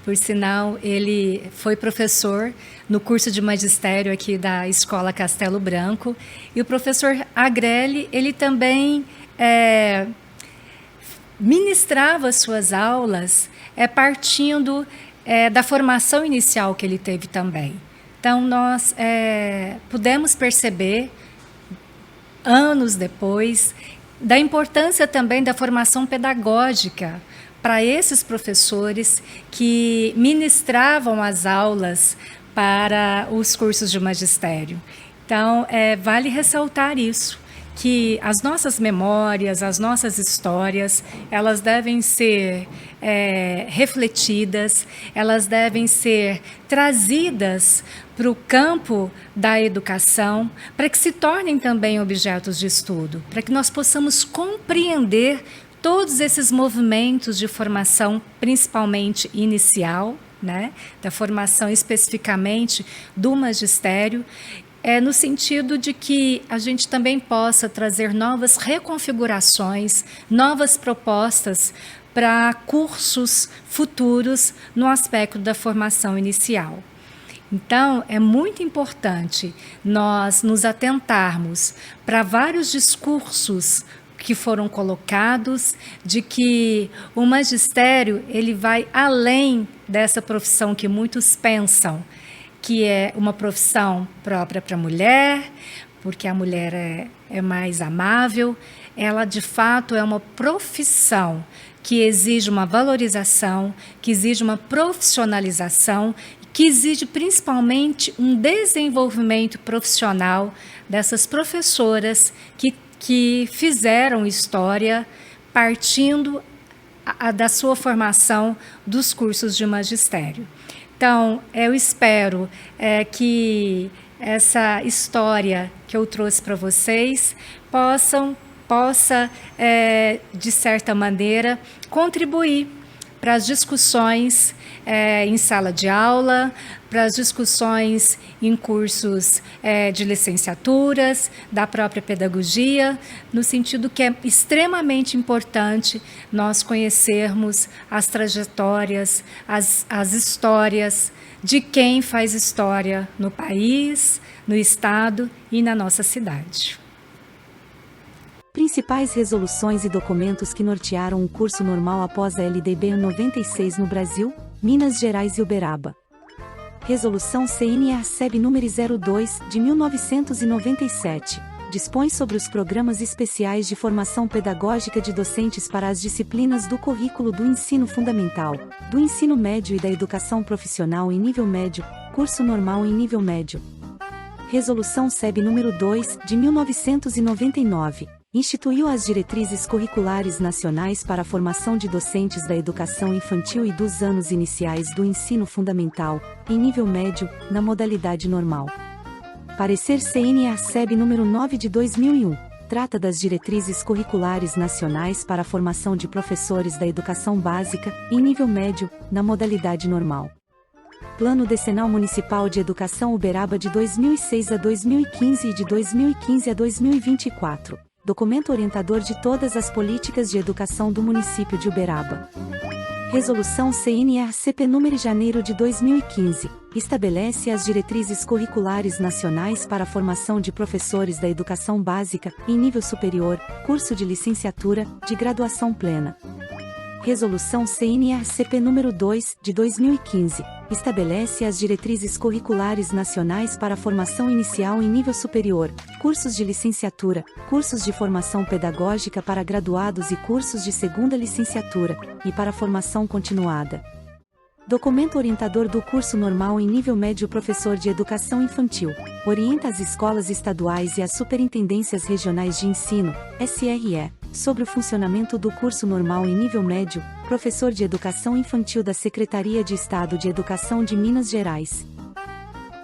Por sinal, ele foi professor no curso de magistério aqui da Escola Castelo Branco. E o professor Agrelli, ele também ministrava suas aulas partindo da formação inicial que ele teve também. Então, nós pudemos perceber, anos depois, da importância também da formação pedagógica para esses professores que ministravam as aulas para os cursos de magistério. Então, vale ressaltar isso, que as nossas memórias, as nossas histórias, elas devem ser refletidas, elas devem ser trazidas para o campo da educação, para que se tornem também objetos de estudo, para que nós possamos compreender todos esses movimentos de formação, principalmente inicial, né, da formação especificamente do magistério, no sentido de que a gente também possa trazer novas reconfigurações, novas propostas para cursos futuros no aspecto da formação inicial. Então, é muito importante nós nos atentarmos para vários discursos que foram colocados, de que o magistério ele vai além dessa profissão que muitos pensam, que é uma profissão própria para a mulher, porque a mulher é mais amável. Ela, de fato, é uma profissão que exige uma valorização, que exige uma profissionalização, que exige principalmente um desenvolvimento profissional dessas professoras que fizeram história partindo da sua formação dos cursos de magistério. Então, eu espero que essa história que eu trouxe para vocês possa, de certa maneira, contribuir para as discussões em sala de aula, para as discussões em cursos de licenciaturas, da própria pedagogia, no sentido que é extremamente importante nós conhecermos as trajetórias, as histórias de quem faz história no país, no estado e na nossa cidade. Principais resoluções e documentos que nortearam o curso normal após a LDB 96 no Brasil, Minas Gerais e Uberaba. Resolução CNE-ARCEB número 02, de 1997, dispõe sobre os programas especiais de formação pedagógica de docentes para as disciplinas do currículo do ensino fundamental, do ensino médio e da educação profissional em nível médio, curso normal em nível médio. Resolução SEB número 2, de 1999, instituiu as diretrizes curriculares nacionais para a formação de docentes da educação infantil e dos anos iniciais do ensino fundamental, em nível médio, na modalidade normal. Parecer CNE-ARCEB número 9 de 2001, trata das diretrizes curriculares nacionais para a formação de professores da educação básica, em nível médio, na modalidade normal. Plano Decenal Municipal de Educação Uberaba de 2006 a 2015 e de 2015 a 2024. Documento orientador de todas as políticas de educação do município de Uberaba. Resolução CNE-ARCP número janeiro de 2015, estabelece as diretrizes curriculares nacionais para a formação de professores da educação básica, em nível superior, curso de licenciatura, de graduação plena. Resolução CNE-ARCP número 2, de 2015, estabelece as diretrizes curriculares nacionais para a formação inicial em nível superior, cursos de licenciatura, cursos de formação pedagógica para graduados e cursos de segunda licenciatura, e para a formação continuada. Documento orientador do curso normal em nível médio. Professor de educação infantil orienta as escolas estaduais e as superintendências regionais de ensino, SRE, sobre o funcionamento do curso normal em nível médio. Professor de educação infantil da Secretaria de Estado de Educação de Minas Gerais.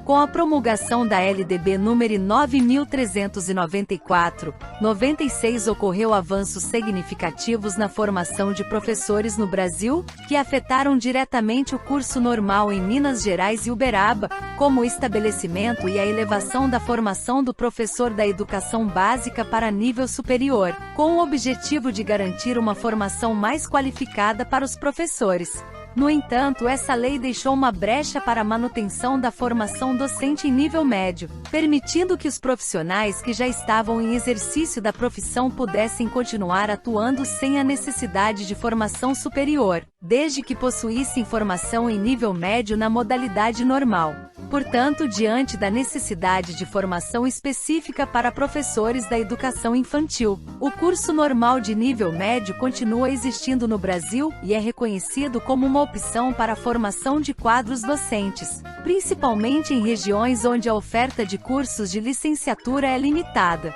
Com a promulgação da LDB número 9.394/96 ocorreu avanços significativos na formação de professores no Brasil, que afetaram diretamente o curso normal em Minas Gerais e Uberaba, como o estabelecimento e a elevação da formação do professor da educação básica para nível superior, com o objetivo de garantir uma formação mais qualificada para os professores. No entanto, essa lei deixou uma brecha para a manutenção da formação docente em nível médio, permitindo que os profissionais que já estavam em exercício da profissão pudessem continuar atuando sem a necessidade de formação superior, desde que possuíssem formação em nível médio na modalidade normal. Portanto, diante da necessidade de formação específica para professores da educação infantil, o curso normal de nível médio continua existindo no Brasil e é reconhecido como uma opção para a formação de quadros docentes, principalmente em regiões onde a oferta de cursos de licenciatura é limitada.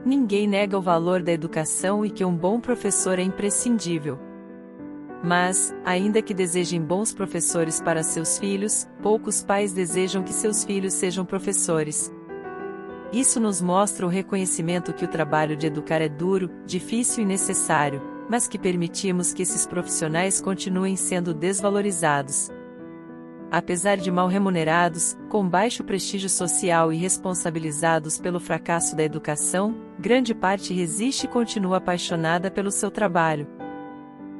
Ninguém nega o valor da educação e que um bom professor é imprescindível. Mas, ainda que desejem bons professores para seus filhos, poucos pais desejam que seus filhos sejam professores. Isso nos mostra o reconhecimento que o trabalho de educar é duro, difícil e necessário, mas que permitimos que esses profissionais continuem sendo desvalorizados. Apesar de mal remunerados, com baixo prestígio social e responsabilizados pelo fracasso da educação, grande parte resiste e continua apaixonada pelo seu trabalho.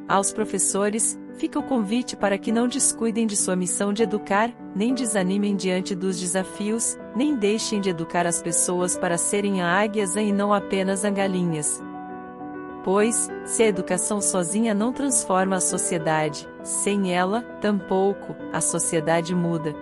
Aos professores, fica o convite para que não descuidem de sua missão de educar, nem desanimem diante dos desafios, nem deixem de educar as pessoas para serem águias e não apenas galinhas. Pois, se a educação sozinha não transforma a sociedade, sem ela, tampouco, a sociedade muda.